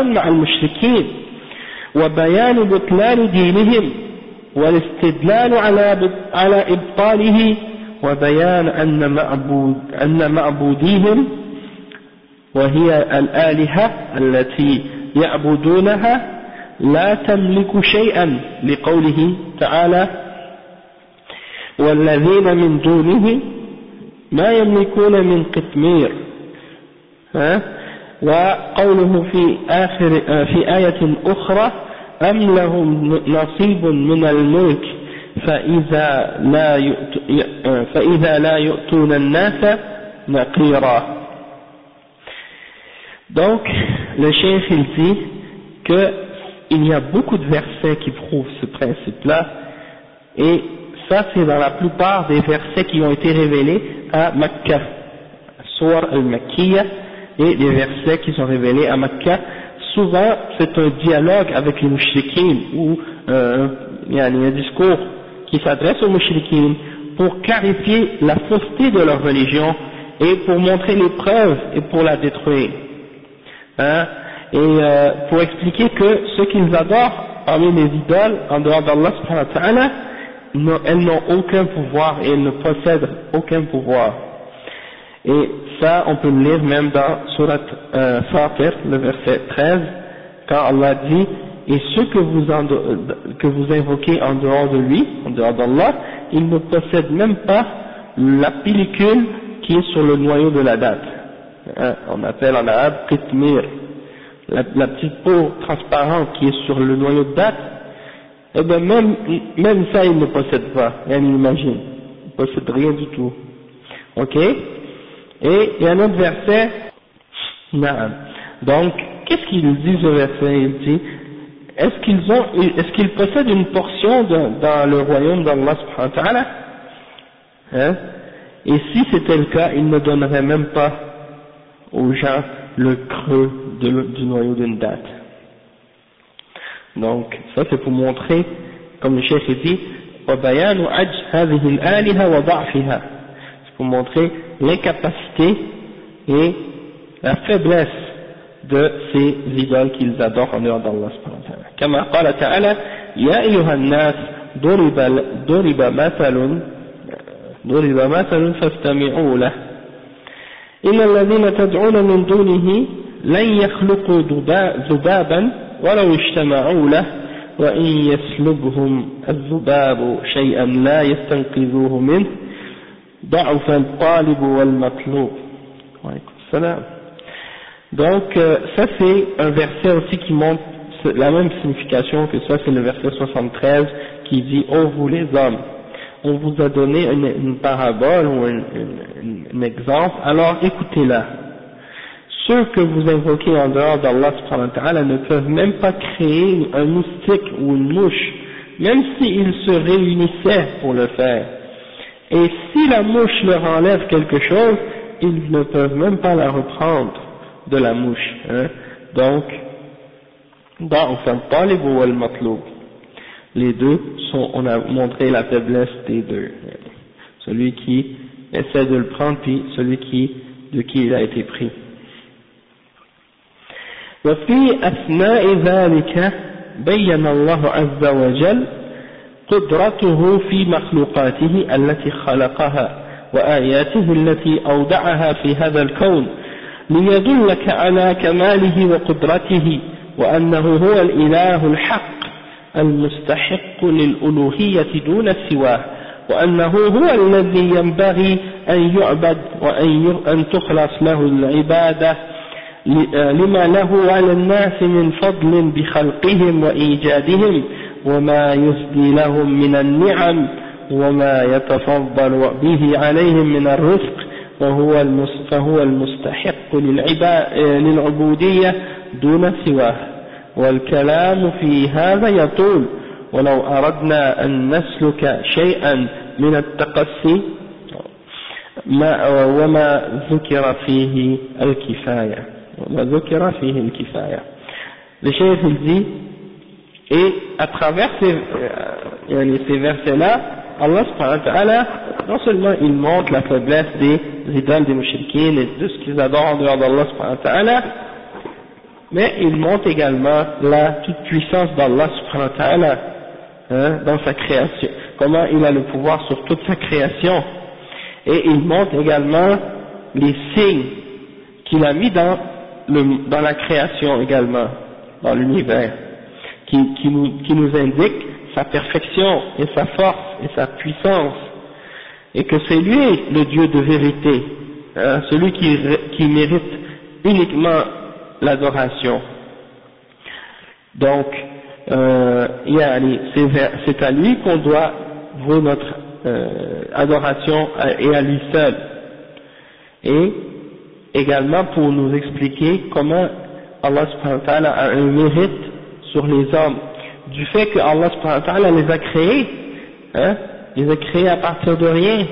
مع المشركين وبيان بطلان دينهم والاستدلال على إبطاله وبيان أن معبوديهم وهي الآلهة التي يعبدونها لا تملك شيئا لقوله تعالى والذين من دونه ما يملكون من قطمير. وقوله في آية أخرى أم لهم نصيب من الملك فإذا لا يؤتون الناس نقيرا. Donc le cheikh il dit qu'il y a beaucoup de versets qui prouvent ce principe-là, et ça c'est dans la plupart des versets qui ont été révélés à Makkah, Surah al-Makkiyah, et des versets qui sont révélés à Makkah. Souvent c'est un dialogue avec les mouchriquines, ou il y a un discours qui s'adresse aux mouchriquines pour clarifier la fausseté de leur religion et pour montrer les preuves et pour la détruire. Et pour expliquer que ceux qu'ils adorent parmi les idoles en dehors d'Allah subhanahu wa ta'ala, elles n'ont aucun pouvoir et elles ne possèdent aucun pouvoir. Et ça on peut le lire même dans Surat Fatir, le verset 13, quand Allah dit et ceux que vous invoquez en dehors de lui, en dehors d'Allah, ils ne possèdent même pas la pellicule qui est sur le noyau de la date. On appelle en arabe qitmir, la petite peau transparente qui est sur le noyau de date. Eh bien même ça ils ne possèdent pas, imagine, ils ne possèdent rien du tout. Ok? Et il y a un autre verset, donc qu'est-ce qu'il dit ce verset? Il dit est-ce qu'ils possèdent une portion dans le royaume d'Allah subhanahu wa ta'ala? Et si c'était le cas, ils ne donneraient même pas aux gens le creux du noyau d'une date. Donc ça c'est pour montrer, comme le cheikh dit, c'est pour montrer l'incapacité et la faiblesse de ces idoles qu'ils adorent en dehors d'Allah subhanahu wa ta'ala. كما قال تعالى يا أيها الناس ضرب مثل فاستمعوا له إن الذين تدعون من دونه لن يخلقوا ذبابا ولو اجتمعوا له وإن يسلبهم الذباب شيئا لا يستنقذوه منه ضعف الطالب والمطلوب. وعليكم السلام. Donc ça c'est un verset aussi qui montre la même signification que ça, c'est le verset 73 qui dit ô vous les hommes, on vous a donné une parabole ou un exemple, alors écoutez-la. Ceux que vous invoquez en dehors d'Allah subhanahu wa ta'ala ne peuvent même pas créer un moustique ou une mouche, même s'ils se réunissaient pour le faire. Et si la mouche leur enlève quelque chose, ils ne peuvent même pas la reprendre de la mouche. Hein. Donc, les deux sont, on a montré la faiblesse des deux. Celui qui essaie de le prendre, puis celui de qui il a été pris. وفي أثناء ذلك بين الله عز وجل قدرته في مخلوقاته التي خلقها وآياته التي أودعها في هذا الكون ليدلك على كماله وقدرته وأنه هو الإله الحق المستحق للألوهية دون سواه وأنه هو الذي ينبغي أن يعبد وأن تخلص له العبادة لما له على الناس من فضل بخلقهم وإيجادهم وما يسدي لهم من النعم وما يتفضل به عليهم من الرزق فهو المستحق للعبودية دون سواه. والكلام في هذا يطول ولو أردنا أن نسلك شيئا من التقصي وما ذكر فيه الكفاية. Le cheikh il dit, et à travers ces versets-là, Allah subhanahu wa ta'ala, non seulement il montre la faiblesse des idoles des mouchriquines et de ce qu'ils adorent en dehors d'Allah subhanahu wa ta'ala, mais il montre également la toute puissance d'Allah subhanahu wa ta'ala dans sa création, comment il a le pouvoir sur toute sa création, et il montre également les signes qu'il a mis dans la création également, dans l'univers, qui nous indique sa perfection et sa force et sa puissance, et que c'est lui le Dieu de vérité, celui qui mérite uniquement l'adoration. Donc, c'est à lui qu'on doit vouer notre adoration et à lui seul. Et également pour nous expliquer comment Allah subhanahu wa ta'ala a un mérite sur les hommes, du fait que Allah subhanahu wa ta'ala les a créés, les a créés à partir de rien,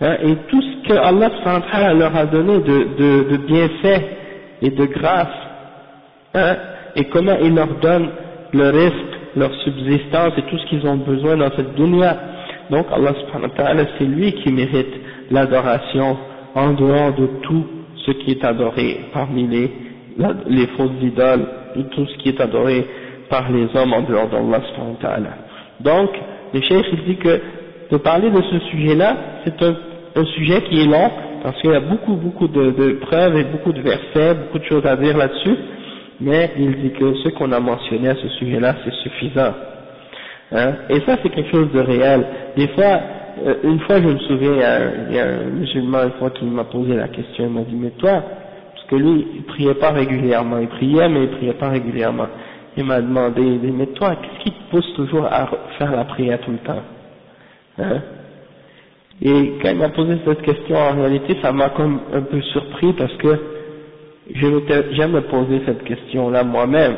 et tout ce que Allah subhanahu wa ta'ala leur a donné de bienfaits et de grâce, et comment il leur donne le risque, leur subsistance et tout ce qu'ils ont besoin dans cette dunya. Donc Allah subhanahu wa ta'ala, c'est lui qui mérite l'adoration en dehors de tout ce qui est adoré parmi les fausses idoles et tout ce qui est adoré par les hommes en dehors d'Allah subhanahu wa ta'ala. Donc, le cheikh il dit que de parler de ce sujet-là, c'est un sujet qui est long, parce qu'il y a beaucoup de preuves et beaucoup de versets, beaucoup de choses à dire là-dessus, mais il dit que ce qu'on a mentionné à ce sujet-là, c'est suffisant. Et ça, c'est quelque chose de réel. Des fois, une fois, je me souviens, il y a un musulman une fois qui m'a posé la question, il m'a dit, mais toi, parce que lui, il priait pas régulièrement, il priait, mais il priait pas régulièrement. Il m'a demandé, il dit, mais toi, qu'est-ce qui te pousse toujours à faire la prière tout le temps? Et quand il m'a posé cette question, en réalité, ça m'a comme un peu surpris, parce que je n'étais jamais posé cette question-là moi-même.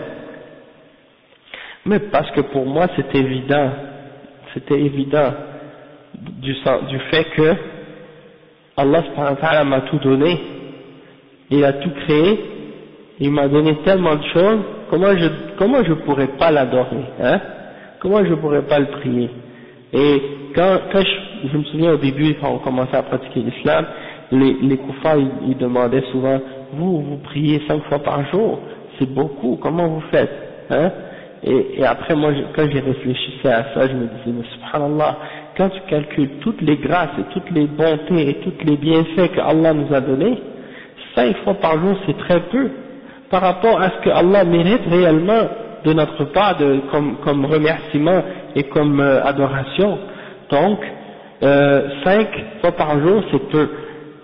Mais parce que pour moi, c'était évident du fait que Allah subhanahu wa ta'ala m'a tout donné, il a tout créé, il m'a donné tellement de choses, comment je pourrais pas l'adorer, comment je pourrais pas le prier? Et quand je me souviens au début, quand on commençait à pratiquer l'islam, les koufars, ils demandaient souvent, vous priez 5 fois par jour, c'est beaucoup, comment vous faites, hein? Et après, moi, quand j'ai réfléchi à ça, je me disais, mais subhanallah, quand tu calcules toutes les grâces et toutes les bontés et tous les bienfaits que Allah nous a donnés, 5 fois par jour, c'est très peu, par rapport à ce que Allah mérite réellement de notre part, comme remerciement et comme adoration. Donc, 5 fois par jour, c'est peu,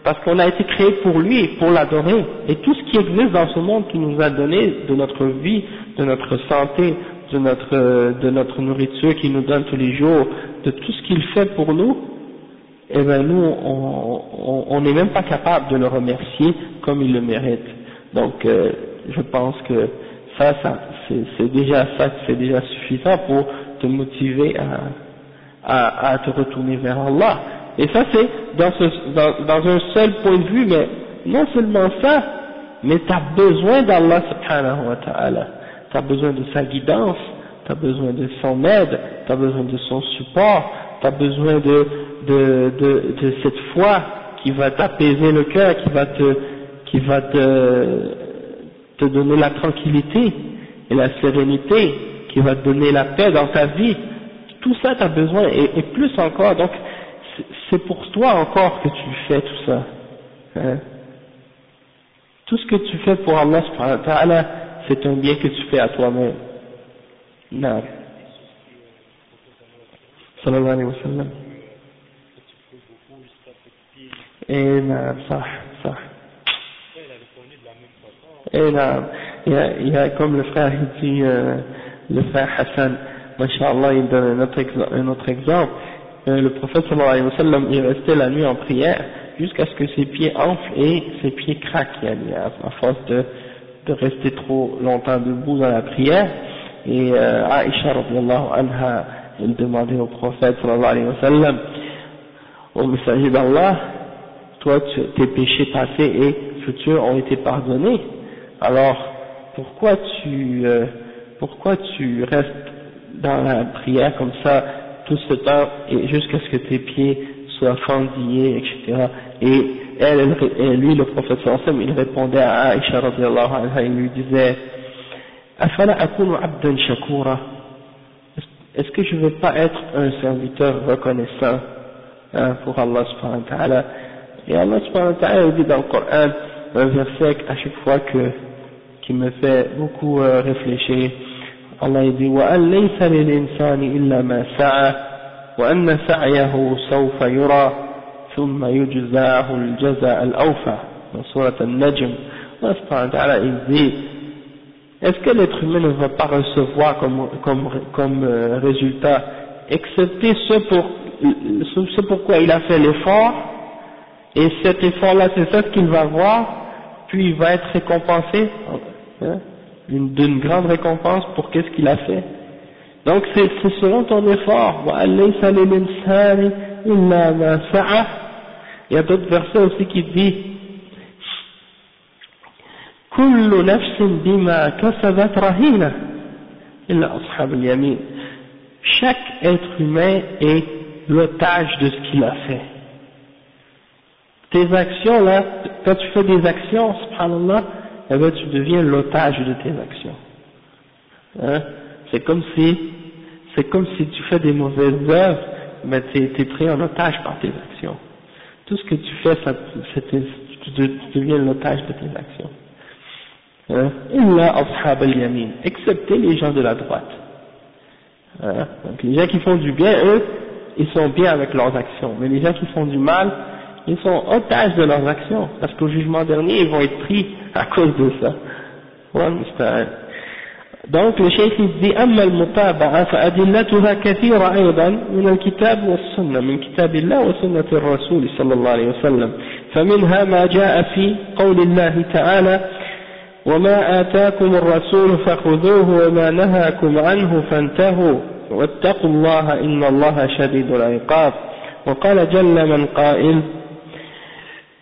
parce qu'on a été créé pour lui, pour l'adorer, et tout ce qui existe dans ce monde qu'il nous a donné, de notre vie, de notre santé, de notre nourriture qu'il nous donne tous les jours, de tout ce qu'il fait pour nous, eh ben nous, on n'est même pas capable de le remercier comme il le mérite. Donc, je pense que c'est déjà suffisant pour te motiver à te retourner vers Allah. Et ça, c'est dans un seul point de vue, mais non seulement ça, mais tu as besoin d'Allah subhanahu wa ta'ala. Tu as besoin de sa guidance, tu as besoin de son aide, tu as besoin de son support, tu as besoin de cette foi qui va t'apaiser le cœur, qui va te donner la tranquillité et la sérénité, qui va te donner la paix dans ta vie. Tout ça tu as besoin, et plus encore. Donc c'est pour toi encore que tu fais tout ça, hein? Tout ce que tu fais pour Allah subhanahu wa ta'ala, c'est un bien que tu fais à toi-même. Non. Sallallahu alayhi wa sallam. Et non, ça. Et non, il y a comme le frère dit, le frère Hassan, Masha'Allah, il donne un autre exemple. Le prophète sallallahu alayhi wa sallam, il restait la nuit en prière jusqu'à ce que ses pieds enflent et ses pieds craquent, à force de rester trop longtemps debout dans la prière. Et Aïcha radiyallahu anha, elle demandait au prophète sallallahu alayhi wa sallam, au messager d'Allah, toi tes péchés passés et futurs ont été pardonnés, alors pourquoi tu restes dans la prière comme ça tout ce temps et jusqu'à ce que tes pieds soient fendillés, etc. Et lui, le prophète sallallahu alayhi wa sallam, il répondait à Aïcha radiyallahu anha, il lui disait, Afala akunu abdan shakura, est-ce que je ne veux pas être un serviteur reconnaissant pour Allah subhanahu wa ta'ala? Et Allah subhanahu wa ta'ala dit dans le Coran un verset à chaque fois qui me fait beaucoup réfléchir. Allah dit وَأَنْ لَيْسَ لِلْإِنسَانِ إِلَّا مَا سَعَى وَأَنَّ سَعْيَهُ سَوْفَ يُرَى ثُمَّ يُجْزَاهُ الْجَزَاءَ الْأَوْفَى dans Surat Al-Najm. Allah subhanahu wa ta'ala il dit, est-ce que l'être humain ne va pas recevoir comme résultat, excepté ce pourquoi il a fait l'effort, et cet effort-là c'est ça qu'il va voir, puis il va être récompensé, hein, d'une grande récompense pour qu'est-ce qu'il a fait. Donc c'est selon ton effort. Il y a d'autres versets aussi qui disent كل نفس بما كسبت رهينة إلا أصحاب اليمين. Chaque être humain est l'otage de ce qu'il a fait. Tes actions là, quand tu fais des actions, subhanallah, eh ben tu deviens l'otage de tes actions. Hein? C'est comme si tu fais des mauvaises œuvres, mais tu es pris en otage par tes actions. Tout ce que tu fais, tu deviens l'otage de tes actions. Illa ashab al-yamin, excepté les gens de la droite. Donc les gens qui font du bien, eux, ils sont bien avec leurs actions, mais les gens qui font du mal, ils sont otages de leurs actions, parce qu'au jugement dernier, ils vont être pris à cause de ça. Donc le cheikh dit أما المتابعة فأدلتها كثيرة أيضا من الكتاب والسنة، من كتاب الله وسنة الرسول صلى الله عليه وسلم. فمنها ما جاء في قول الله تعالى وما آتاكم الرسول فخذوه وما نهاكم عنه فانتهوا واتقوا الله إن الله شديد العقاب. وقال جل من قائل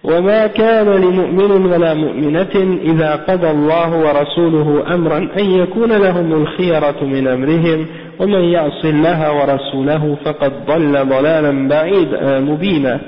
وما كان لمؤمن ولا مؤمنة إذا قضى الله ورسوله أمرا أن يكون لهم الخيرة من أمرهم ومن يعص الله ورسوله فقد ضل ضلالا بعيدا مبينا.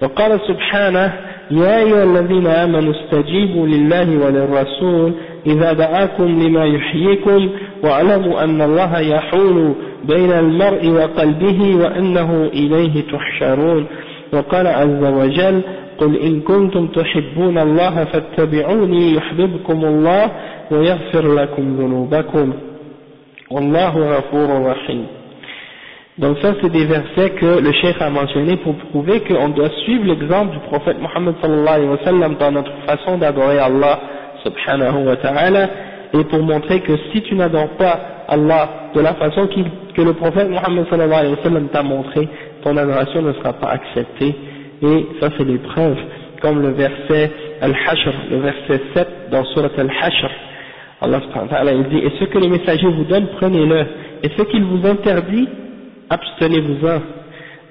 وقال سبحانه يا أيها الذين آمنوا استجيبوا لله وللرسول إذا دعاكم لما يحييكم واعلموا أن الله يحول بين المرء وقلبه وأنه إليه تحشرون. وقال عز وجل قل إن كنتم تحبون الله فاتبعوني يحببكم الله ويغفر لكم ذنوبكم والله غفور رحيم. Donc ça c'est des versets que le cheikh a mentionnés pour prouver qu'on doit suivre l'exemple du prophète Mohammed sallallahu alayhi wa sallam dans notre façon d'adorer Allah subhanahu wa ta'ala, et pour montrer que si tu n'adores pas Allah de la façon que le prophète Mohammed sallallahu alayhi wa sallam t'a montré, ton adoration ne sera pas acceptée. Et ça c'est des preuves, comme le verset Al-Hashr, le verset 7 dans Surat Al-Hashr. Allah subhanahu wa ta'ala il dit, et ce que les messagers vous donnent, prenez-le, et ce qu'ils vous interdit, abstenez-vous-en,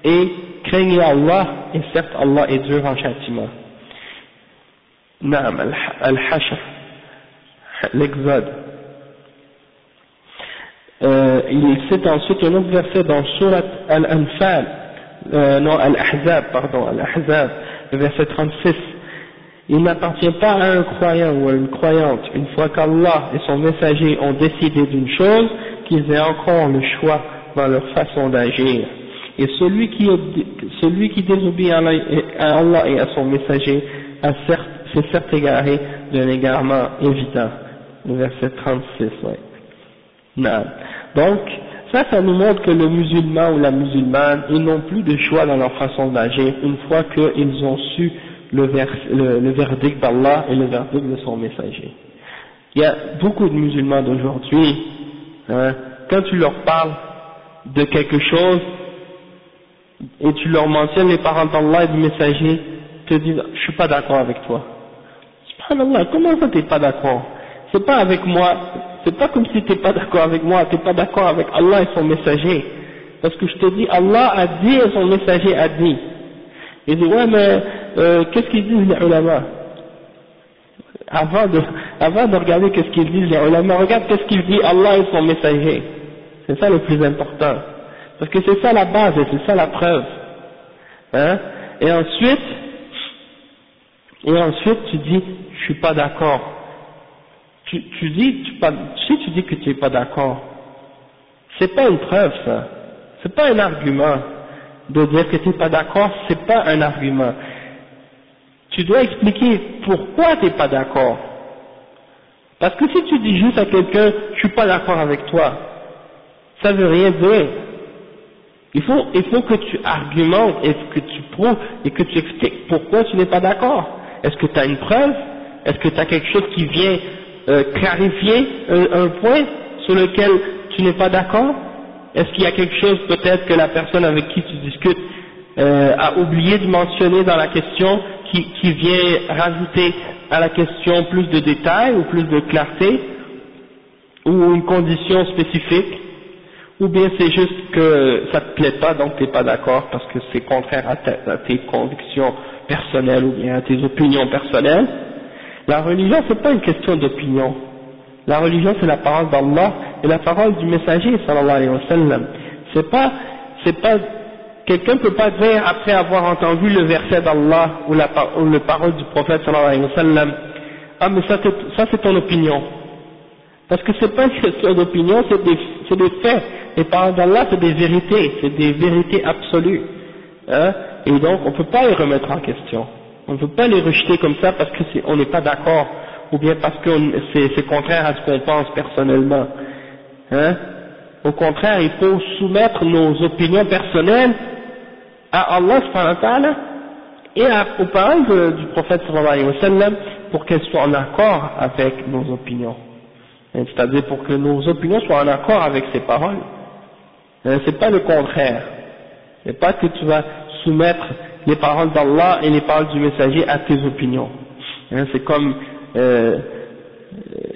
et craignez Allah, et certes Allah est dur en châtiment. Naam, Al-Hashr, l'Exode. Il cite ensuite un autre verset dans Surat Al-Anfal, non, Al-Ahzab, pardon, Al-Ahzab, le verset 36. Il n'appartient pas à un croyant ou à une croyante, une fois qu'Allah et son messager ont décidé d'une chose, qu'ils aient encore le choix dans leur façon d'agir. Et celui qui désobéit à Allah et à son messager s'est certes égaré d'un égarement évident. Le verset 36, ouais. Non. Donc, ça nous montre que le musulman ou la musulmane, ils n'ont plus de choix dans leur façon d'agir une fois qu'ils ont su le verdict d'Allah et le verdict de son messager. Il y a beaucoup de musulmans d'aujourd'hui, quand tu leur parles de quelque chose et tu leur mentionnes les paroles d'Allah et du messager, ils te disent je suis pas d'accord avec toi. Subhanallah, comment ça t'es pas d'accord? C'est pas avec moi, c'est pas comme si t'es pas d'accord avec moi, t'es pas d'accord avec Allah et son messager. Parce que je te dis, Allah a dit et son messager a dit. Il dit ouais mais qu'est-ce qu'ils disent les ulama? Avant de regarder qu'est-ce qu'ils disent les ulama, regarde qu'est-ce qu'il dit Allah et son messager. C'est ça le plus important. Parce que c'est ça la base et c'est ça la preuve. Hein? Et ensuite tu dis je suis pas d'accord. Si tu dis que tu es pas d'accord, c'est pas une preuve ça. C'est pas un argument. De dire que tu n'es pas d'accord, c'est pas un argument. Tu dois expliquer pourquoi tu n'es pas d'accord. Parce que si tu dis juste à quelqu'un, je suis pas d'accord avec toi, ça veut rien dire. Il faut que tu argumentes et que tu prouves et que tu expliques pourquoi tu n'es pas d'accord. Est-ce que tu as une preuve? Est-ce que tu as quelque chose qui vient clarifier un point sur lequel tu n'es pas d'accord? Est-ce qu'il y a quelque chose peut-être que la personne avec qui tu discutes a oublié de mentionner dans la question qui vient rajouter à la question plus de détails ou plus de clarté ou une condition spécifique, ou bien c'est juste que ça te plaît pas donc t'es pas d'accord parce que c'est contraire à tes convictions personnelles ou bien à tes opinions personnelles. La religion c'est pas une question d'opinion. La religion c'est la parole d'Allah et la parole du messager sallallahu alayhi wa sallam. C'est pas, quelqu'un peut pas dire après avoir entendu le verset d'Allah ou la parole du prophète sallallahu alayhi wa sallam, ah mais ça c'est ton opinion. Parce que c'est pas une question d'opinion, c'est des faits. Les paroles d'Allah c'est des vérités absolues. Hein? Et donc on peut pas les remettre en question. On ne peut pas les rejeter comme ça parce qu'on n'est pas d'accord, ou bien parce que c'est contraire à ce qu'on pense personnellement. Hein? Au contraire, il faut soumettre nos opinions personnelles à Allah subhanahu wa ta'ala et aux paroles du prophète sallallahu alayhi wa sallam pour qu'elles soient en accord avec nos opinions. C'est-à-dire pour que nos opinions soient en accord avec ces paroles. C'est pas le contraire. C'est pas que tu vas soumettre les paroles d'Allah et les paroles du messager à tes opinions. C'est comme il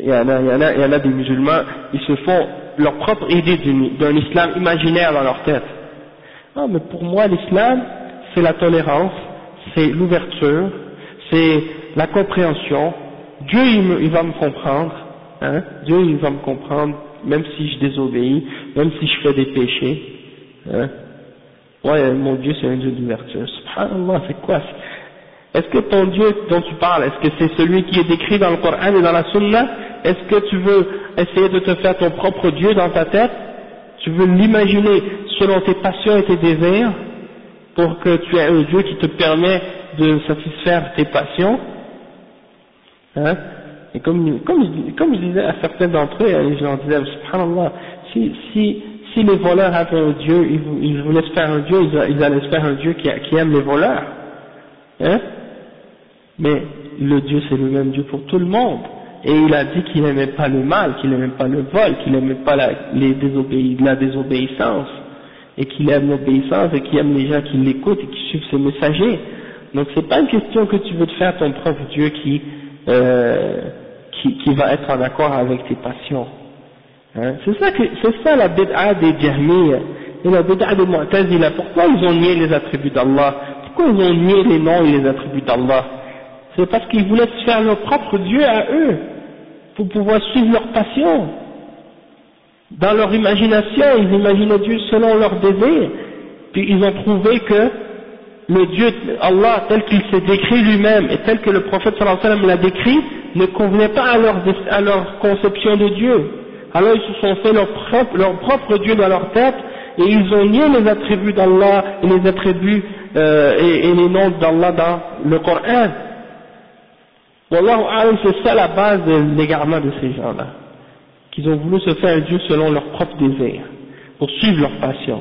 y en a des musulmans, ils se font leur propre idée d'un islam imaginaire dans leur tête. Ah mais pour moi l'islam c'est la tolérance, c'est l'ouverture, c'est la compréhension. Dieu il va me comprendre, hein? Dieu il va me comprendre même si je désobéis, même si je fais des péchés, hein. Ouais, mon Dieu c'est un Dieu d'ouverture. Subhanallah, c'est quoi? Est-ce que ton Dieu dont tu parles, est-ce que c'est celui qui est décrit dans le Coran et dans la Sunna? Est-ce que tu veux essayer de te faire ton propre Dieu dans ta tête? Tu veux l'imaginer selon tes passions et tes désirs pour que tu aies un Dieu qui te permet de satisfaire tes passions? Hein? Et comme je disais à certains d'entre eux, je leur disais, subhanallah, si les voleurs avaient un Dieu, ils voulaient se faire un Dieu, ils allaient se faire un Dieu qui aime les voleurs. Hein? Mais le Dieu c'est le même Dieu pour tout le monde. Et il a dit qu'il n'aimait pas le mal, qu'il n'aimait pas le vol, qu'il n'aimait pas la désobéissance, et qu'il aime l'obéissance et qu'il aime les gens qui l'écoutent et qui suivent ses messagers. Donc c'est pas une question que tu veux te faire ton propre Dieu qui va être en accord avec tes passions. Hein? C'est ça la bid'a des Jahmiyyah et la bid'a des Mu'tazila. Pourquoi ils ont nié les attributs d'Allah? Pourquoi ils ont nié les noms et les attributs d'Allah? C'est parce qu'ils voulaient se faire leur propre Dieu à eux, pour pouvoir suivre leur passion. Dans leur imagination, ils imaginaient Dieu selon leurs désirs, puis ils ont trouvé que le Dieu, Allah, tel qu'il s'est décrit lui-même, et tel que le prophète sallallahu alayhi wa sallam l'a décrit, ne convenait pas à leur conception de Dieu. Alors ils se sont fait leur propre Dieu dans leur tête, et ils ont nié les attributs d'Allah, et les attributs et les noms d'Allah dans le Coran. Wallahu a'lam, c'est ça la base de l'égarement de ces gens-là, qu'ils ont voulu se faire un Dieu selon leurs propres désirs, pour suivre leur passion.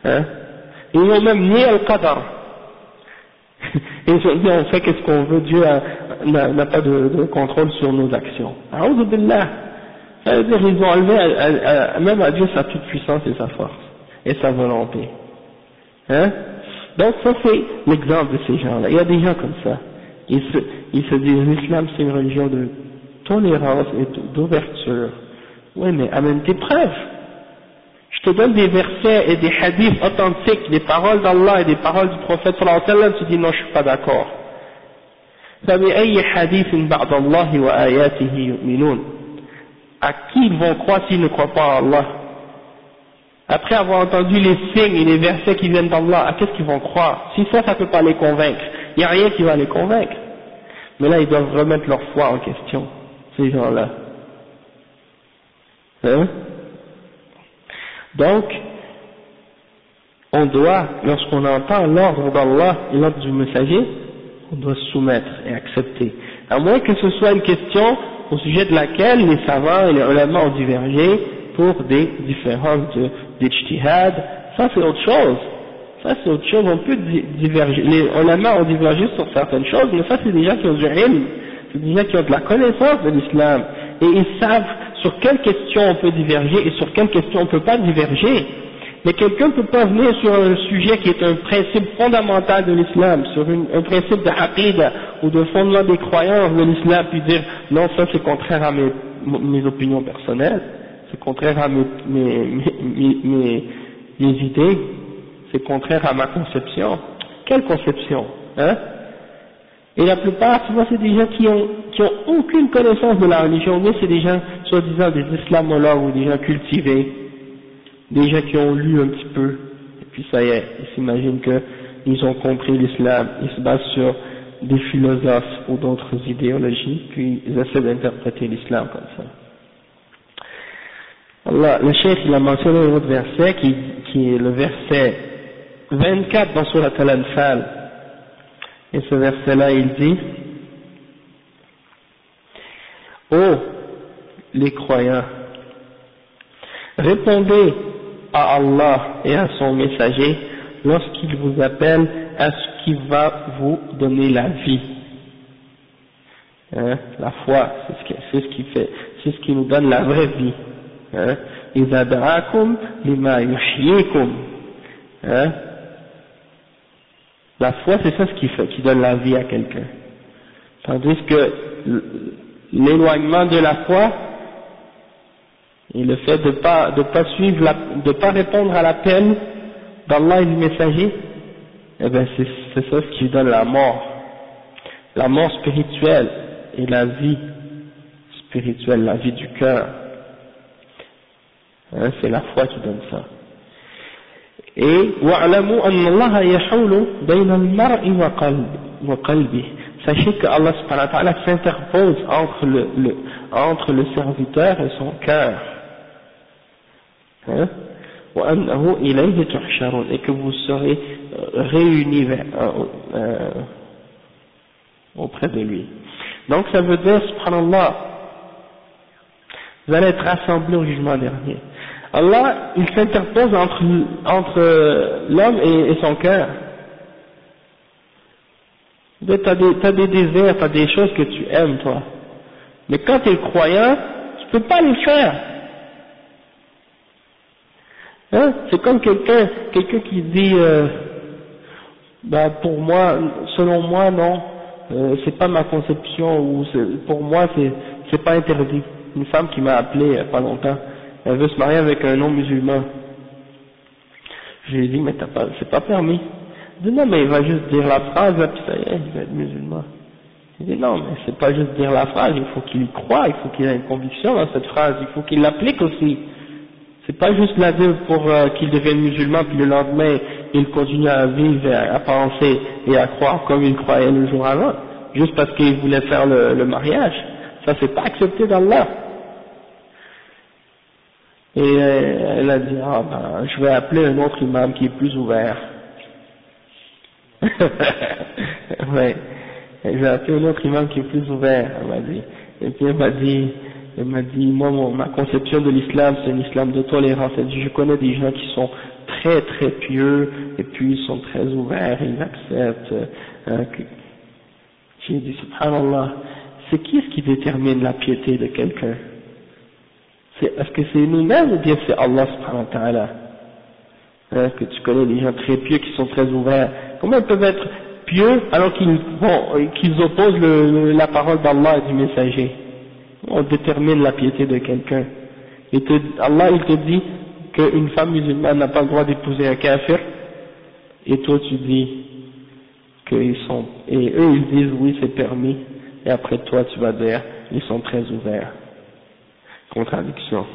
Hein? Ils ont même nié le qadar. Ils ont dit on fait qu'est-ce qu'on veut, Dieu n'a pas de contrôle sur nos actions. A'udhu billah. Ça veut dire ils ont enlevé même à Dieu sa toute puissance et sa force, et sa volonté. Hein? Donc ça c'est l'exemple de ces gens-là. Il y a des gens comme ça. Ils se disent l'islam c'est une religion de tolérance et d'ouverture. Oui, mais amène tes preuves. Je te donne des versets et des hadiths authentiques, des paroles d'Allah et des paroles du prophète sallallahu alayhi wa sallam, tu dis non, je suis pas d'accord. فبأي حديث بعد الله وآياته يؤمنون. À qui ils vont croire s'ils ne croient pas en Allah? Après avoir entendu les signes et les versets qui viennent d'Allah, à qu'est-ce qu'ils vont croire? Si ça peut pas les convaincre, il n'y a rien qui va les convaincre. Mais là, ils doivent remettre leur foi en question, ces gens-là. Hein? Donc, on doit, lorsqu'on entend l'ordre d'Allah et l'ordre du messager, on doit se soumettre et accepter. À moins que ce soit une question au sujet de laquelle les savants et les ulama ont divergé pour des différences d'ijtihad, ça c'est autre chose. Ça c'est autre chose, on peut diverger. Les ulama ont divergé sur certaines choses, mais ça c'est des gens qui ont du ilm, c'est des gens qui ont de la connaissance de l'islam, et ils savent sur quelles questions on peut diverger et sur quelles questions on ne peut pas diverger. Mais quelqu'un ne peut pas venir sur un sujet qui est un principe fondamental de l'islam, sur un principe de aqida ou de fondement des croyances de l'islam, puis dire non, ça c'est contraire à mes opinions personnelles, c'est contraire à mes idées, c'est contraire à ma conception. Quelle conception, hein? Et la plupart, tu vois, c'est des gens qui ont aucune connaissance de la religion, mais c'est des gens, soi-disant, des islamologues ou des gens cultivés, des gens qui ont lu un petit peu, et puis ça y est, ils s'imaginent qu'ils ont compris l'islam, ils se basent sur des philosophes ou d'autres idéologies, puis ils essaient d'interpréter l'islam comme ça. Allah, le cheikh, il a mentionné un autre verset qui est le verset 24 dans Surat Al-Anfal. Et ce verset-là, il dit: ô les croyants, répondez à Allah et à son messager lorsqu'il vous appelle à ce qui va vous donner la vie. Hein? La foi, c'est ce qui nous donne la vraie vie. Hein? إِذَا دَعَاكُمْ لِمَا يُحْيِيكُمْ. Hein? La foi, c'est ça qui donne la vie à quelqu'un. Tandis que l'éloignement de la foi et le fait de pas répondre à l'appel d'Allah et du messager, eh ben c'est ça ce qui donne la mort spirituelle et la vie spirituelle, la vie du cœur. Hein, c'est la foi qui donne ça. Et وَاعْلَمُوا أَنَّ اللَّهَ يَحُولُ بَيْنَ الْمَرْءِ وَقَلْبِهِ. Sachez que Allah subhanahu wa ta'ala s'interpose entre le serviteur et son cœur. Hein? وَأَنَّهُ إِلَيْهِ تُحْشَرُونَ, et que vous serez réunis auprès de lui. Donc ça veut dire, subhanallah, vous allez être rassemblés au jugement dernier. Allah, il s'interpose entre l'homme et son cœur. T'as des désirs, t'as des choses que tu aimes, toi. Mais quand tu es croyant, tu peux pas les faire. Hein? C'est comme quelqu'un qui dit, pour moi, selon moi, non, c'est pas ma conception, ou pour moi, c'est pas interdit. Une femme qui m'a appelé il y a pas longtemps, elle veut se marier avec un non-musulman. Je lui ai dit, mais c'est pas permis. Il dit, non, mais il va juste dire la phrase, là, puis ça y est, il va être musulman. Il dit, non, mais c'est pas juste dire la phrase, il faut qu'il y croie, il faut qu'il ait une conviction dans cette phrase, il faut qu'il l'applique aussi. C'est pas juste la dire pour qu'il devienne musulman, puis le lendemain, il continue à vivre, à penser et à croire comme il croyait le jour avant, juste parce qu'il voulait faire le mariage. Ça, c'est pas accepté d'Allah. Et elle a dit, je vais appeler un autre imam qui est plus ouvert. Ouais, je vais appeler un autre imam qui est plus ouvert, elle m'a dit. Et puis elle m'a dit, moi, ma conception de l'islam, c'est un islam de tolérance. Elle dit, je connais des gens qui sont très très pieux, et puis ils sont très ouverts, ils acceptent. J'ai dit, subhanallah, c'est qui ce qui détermine la piété de quelqu'un? Est-ce que c'est nous-mêmes ou bien c'est Allah subhanahu wa ta'ala? Est-ce que tu connais des gens très pieux qui sont très ouverts? Comment ils peuvent être pieux alors qu'ils opposent la parole d'Allah et du messager? On détermine la piété de quelqu'un. Allah il te dit qu'une femme musulmane n'a pas le droit d'épouser un kafir, et toi tu dis et eux ils disent oui c'est permis, et après toi tu vas dire ils sont très ouverts. Contradiction.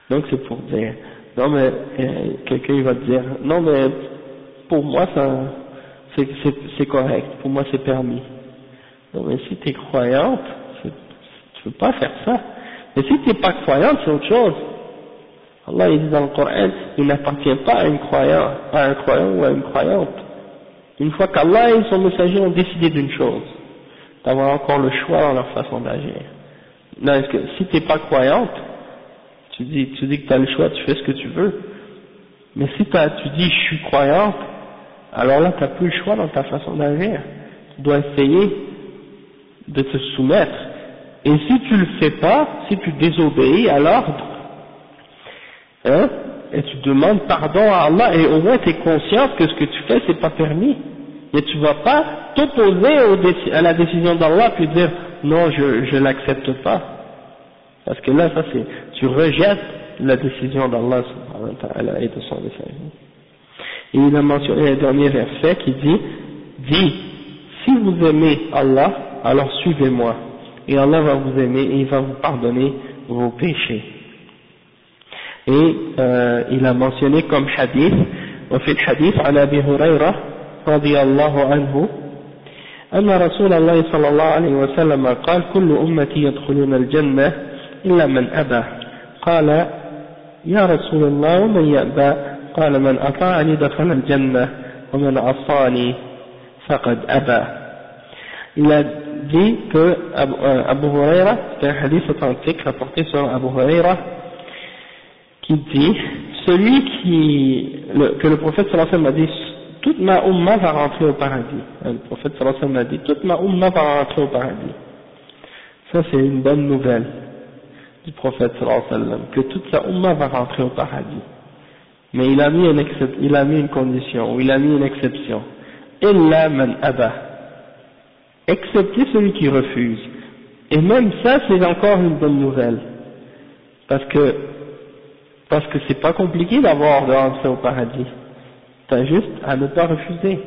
Donc c'est pour dire, non mais quelqu'un il va te dire, non mais pour moi c'est correct, pour moi c'est permis. Non mais si tu es croyante, tu peux pas faire ça. Mais si tu n'es pas croyante, c'est autre chose. Allah il dit dans le Coran, il n'appartient pas à un croyant ou à une croyante. Une fois qu'Allah et son messager ont décidé d'une chose, d'avoir encore le choix dans leur façon d'agir. Non, est-ce que si tu n'es pas croyante, tu dis que tu as le choix, tu fais ce que tu veux. Mais si tu dis je suis croyante, alors là tu n'as plus le choix dans ta façon d'agir. Tu dois essayer de te soumettre. Et si tu le fais pas, si tu désobéis à l'ordre, hein, et tu demandes pardon à Allah, et au moins tu es consciente que ce que tu fais c'est pas permis. Mais tu vas pas t'opposer à la décision d'Allah puis dire non je l'accepte pas. Parce que là ça c'est, tu rejettes la décision d'Allah subhanahu wa ta'ala et de son messager. Et il a mentionné un dernier verset qui dit si vous aimez Allah, alors suivez-moi. Et Allah va vous aimer et il va vous pardonner vos péchés. Et il a mentionné comme hadith, وفي الحديث عن أبي هريرة رضي الله عنه أن رسول الله صلى الله عليه وسلم قال كل أمتي يدخلون الجنة إلا من أبى قال يا رسول الله ومن يأبى قال من أطاعني دخل الجنة ومن عصاني فقد أبى. Il a dit que Abu Huraira, c'est un hadith authentique rapporté sur Abu Huraira, qui dit, que le prophète sallallahu alayhi wa sallam a dit, toute ma umma va rentrer au paradis. Le prophète sallallahu alayhi wa sallam a dit, toute ma umma va rentrer au paradis. Ça c'est une bonne nouvelle du prophète sallallahu alayhi wa sallam, que toute sa umma va rentrer au paradis. Mais il a mis une condition, ou il a mis une exception. Illa man aba. Excepté celui qui refuse. Et même ça, c'est encore une bonne nouvelle. Parce que c'est pas compliqué de rentrer au paradis. T'as juste à ne pas refuser.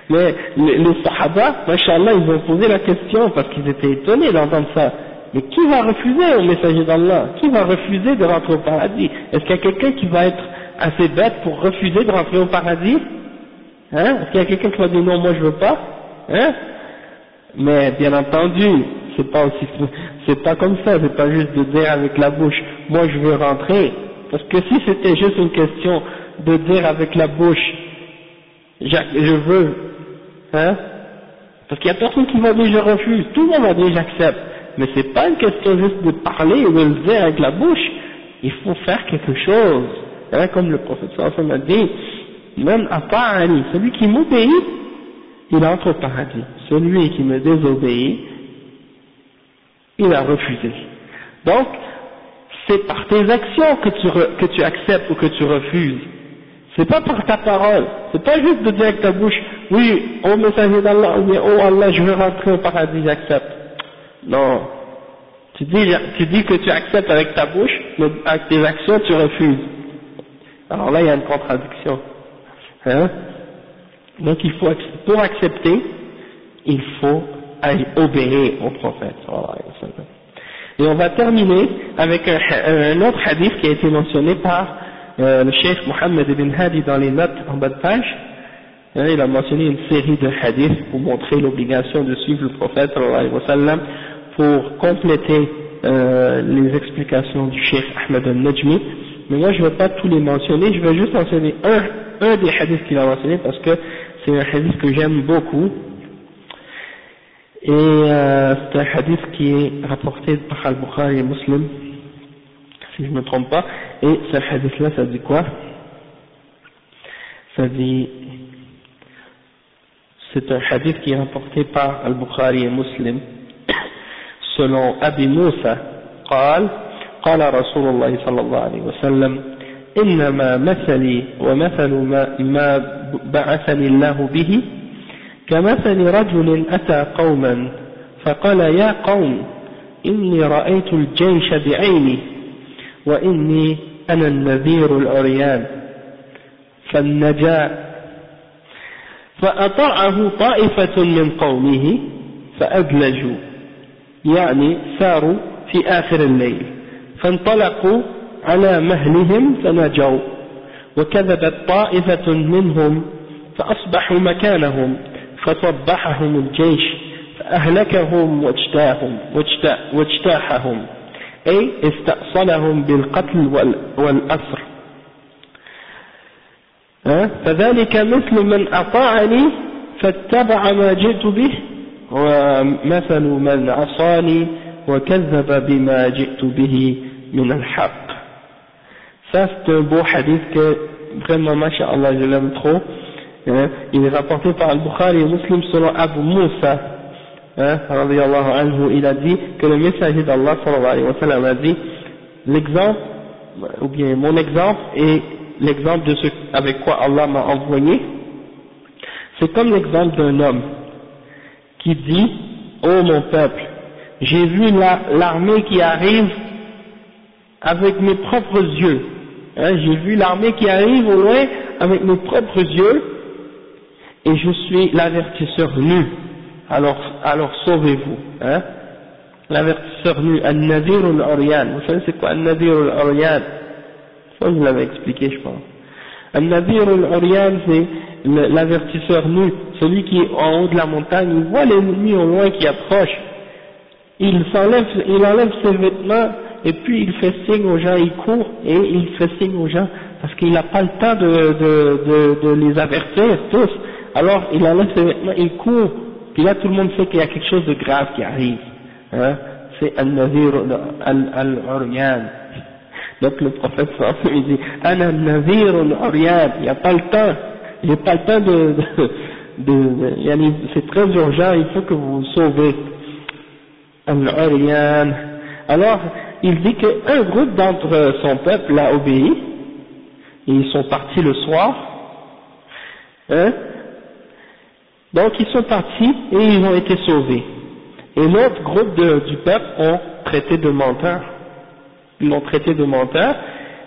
Mais les Sahaba, Masha'Allah, ils ont posé la question parce qu'ils étaient étonnés d'entendre ça. Mais qui va refuser au messager d'Allah? Qui va refuser de rentrer au paradis? Est-ce qu'il y a quelqu'un qui va être assez bête pour refuser de rentrer au paradis? Hein? Est-ce qu'il y a quelqu'un qui va dire non, moi je veux pas? Hein? Mais bien entendu, c'est pas comme ça, c'est pas juste de dire avec la bouche, moi je veux rentrer. Parce que si c'était juste une question de dire avec la bouche, je veux, hein? Parce qu'il y a personne qui va dire je refuse, tout le monde va dire j'accepte. Mais c'est pas une question juste de parler ou de le dire avec la bouche, il faut faire quelque chose. Hein, comme le prophète sallallahu alayhi wa sallam a dit, même à Ta'ani, celui qui m'obéit, il entre au paradis. Celui qui me désobéit, il a refusé. Donc, c'est par tes actions que tu acceptes ou que tu refuses. C'est pas par ta parole. C'est pas juste de dire avec ta bouche, oui, ô messager d'Allah, ou bien, oh Allah, je veux rentrer au paradis, j'accepte. Non. Tu dis que tu acceptes avec ta bouche, mais avec tes actions, tu refuses. Alors là, il y a une contradiction. Hein? Donc il faut, pour accepter, il faut obéir au prophète. Et on va terminer avec un autre hadith qui a été mentionné par le cheikh Mohammed ibn Hadi dans les notes en bas de page. Il a mentionné une série de hadiths pour montrer l'obligation de suivre le prophète pour compléter les explications du cheikh Ahmed al-Najmi. Mais moi je ne vais pas tous les mentionner, je vais juste mentionner un des hadiths qu'il a mentionné parce que c'est un hadith que j'aime beaucoup. Et c'est un hadith qui est rapporté par Al-Bukhari et Muslim, si je ne me trompe pas. Et ce hadith-là, ça dit quoi? Ça dit, c'est un hadith qui est rapporté par Al-Bukhari et Muslim, selon Abi Moussa, قال رسول الله صلى الله عليه وسلم إنما مثلي ومثل ما بعثني الله به كمثل رجل أتى قوما فقال يا قوم إني رأيت الجيش بعيني وإني أنا النذير العريان فالنجاة فأطاعه طائفة من قومه فأدلجوا يعني ساروا في آخر الليل فانطلقوا على مهلهم فنجوا وكذبت طائفة منهم فأصبحوا مكانهم فصبحهم الجيش فأهلكهم واجتاحهم أي استأصلهم بالقتل والأسر فذلك مثل من أطاعني فاتبع ما جئت به ومثل من عصاني وكذب بما جئت به من الحق. Ça c'est un beau hadith que vraiment masha'Allah je l'aime trop. Il est rapporté par Al-Bukhari et Muslim selon Abu Moussa radiyallahu anhu. Il a dit que le messager d'Allah sallallahu alayhi wa sallam a dit l'exemple, ou bien mon exemple et l'exemple de ce avec quoi Allah m'a envoyé, c'est comme l'exemple d'un homme qui dit ô mon peuple, j'ai vu l'armée qui arrive avec mes propres yeux. J'ai vu l'armée qui arrive au loin avec mes propres yeux et je suis l'avertisseur nu. Alors sauvez-vous. L'avertisseur nu, Al-Nadir al-Uryan. Vous savez c'est quoi Al-Nadir al-Uryan? Ça je vous l'avais expliqué je pense. Al-Nadir al-Uryan c'est l'avertisseur nu, celui qui est en haut de la montagne, il voit l'ennemi au loin qui approche. Il enlève ses vêtements et puis il fait signe aux gens, il court et il fait signe aux gens parce qu'il n'a pas le temps de les avertir tous. Alors il enlève ses vêtements, il court, puis là tout le monde sait qu'il y a quelque chose de grave qui arrive. C'est Al-Nazir al-Uryan. Donc le prophète il dit Ana al-Nazir al-Uryan, il n'y a pas le temps, j'ai pas le temps c'est très urgent, il faut que vous vous sauvez. Al-Uryan. Alors, il dit qu'un groupe d'entre son peuple l'a obéi, et ils sont partis le soir, donc ils sont partis et ils ont été sauvés. Et l'autre groupe du peuple ont traité de menteurs. Ils l'ont traité de menteurs.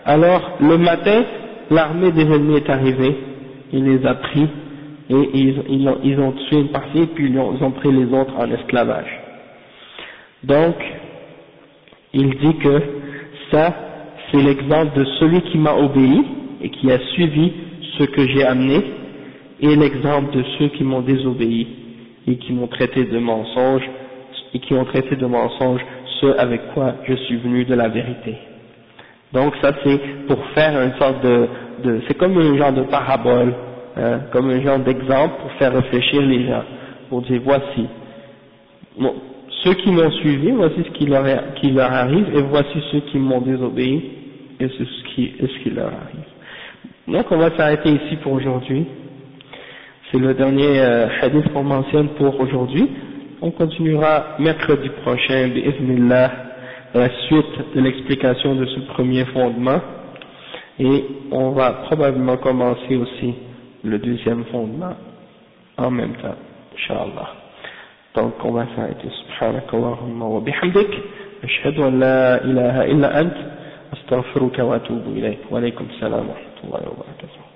Alors, le matin, l'armée des ennemis est arrivée, il les a pris, et ils ont tué une partie, puis ils ont pris les autres en esclavage. Donc, il dit que ça, c'est l'exemple de celui qui m'a obéi et qui a suivi ce que j'ai amené, et l'exemple de ceux qui m'ont désobéi et qui m'ont traité de mensonge, et qui ont traité de mensonge ce avec quoi je suis venu de la vérité. Donc ça c'est pour faire une sorte c'est comme un genre de parabole, hein, comme un genre d'exemple pour faire réfléchir les gens, pour dire voici, bon, ceux qui m'ont suivi, voici ce qui leur arrive, et voici ceux qui m'ont désobéi, et ce qui leur arrive. Donc on va s'arrêter ici pour aujourd'hui. C'est le dernier hadith qu'on mentionne pour aujourd'hui. On continuera mercredi prochain, bi'idhnillah, la suite de l'explication de ce premier fondement, et on va probablement commencer aussi le deuxième fondement en même temps, Inch'Allah. Donc on va s'arrêter. Subhanaka Allahumma wa bihamdik, ashhadu an la ilaha illa ant, astaghfiruka wa atubu ilayk. Wa alaykum salam wa rahmatullahi wa barakatuh.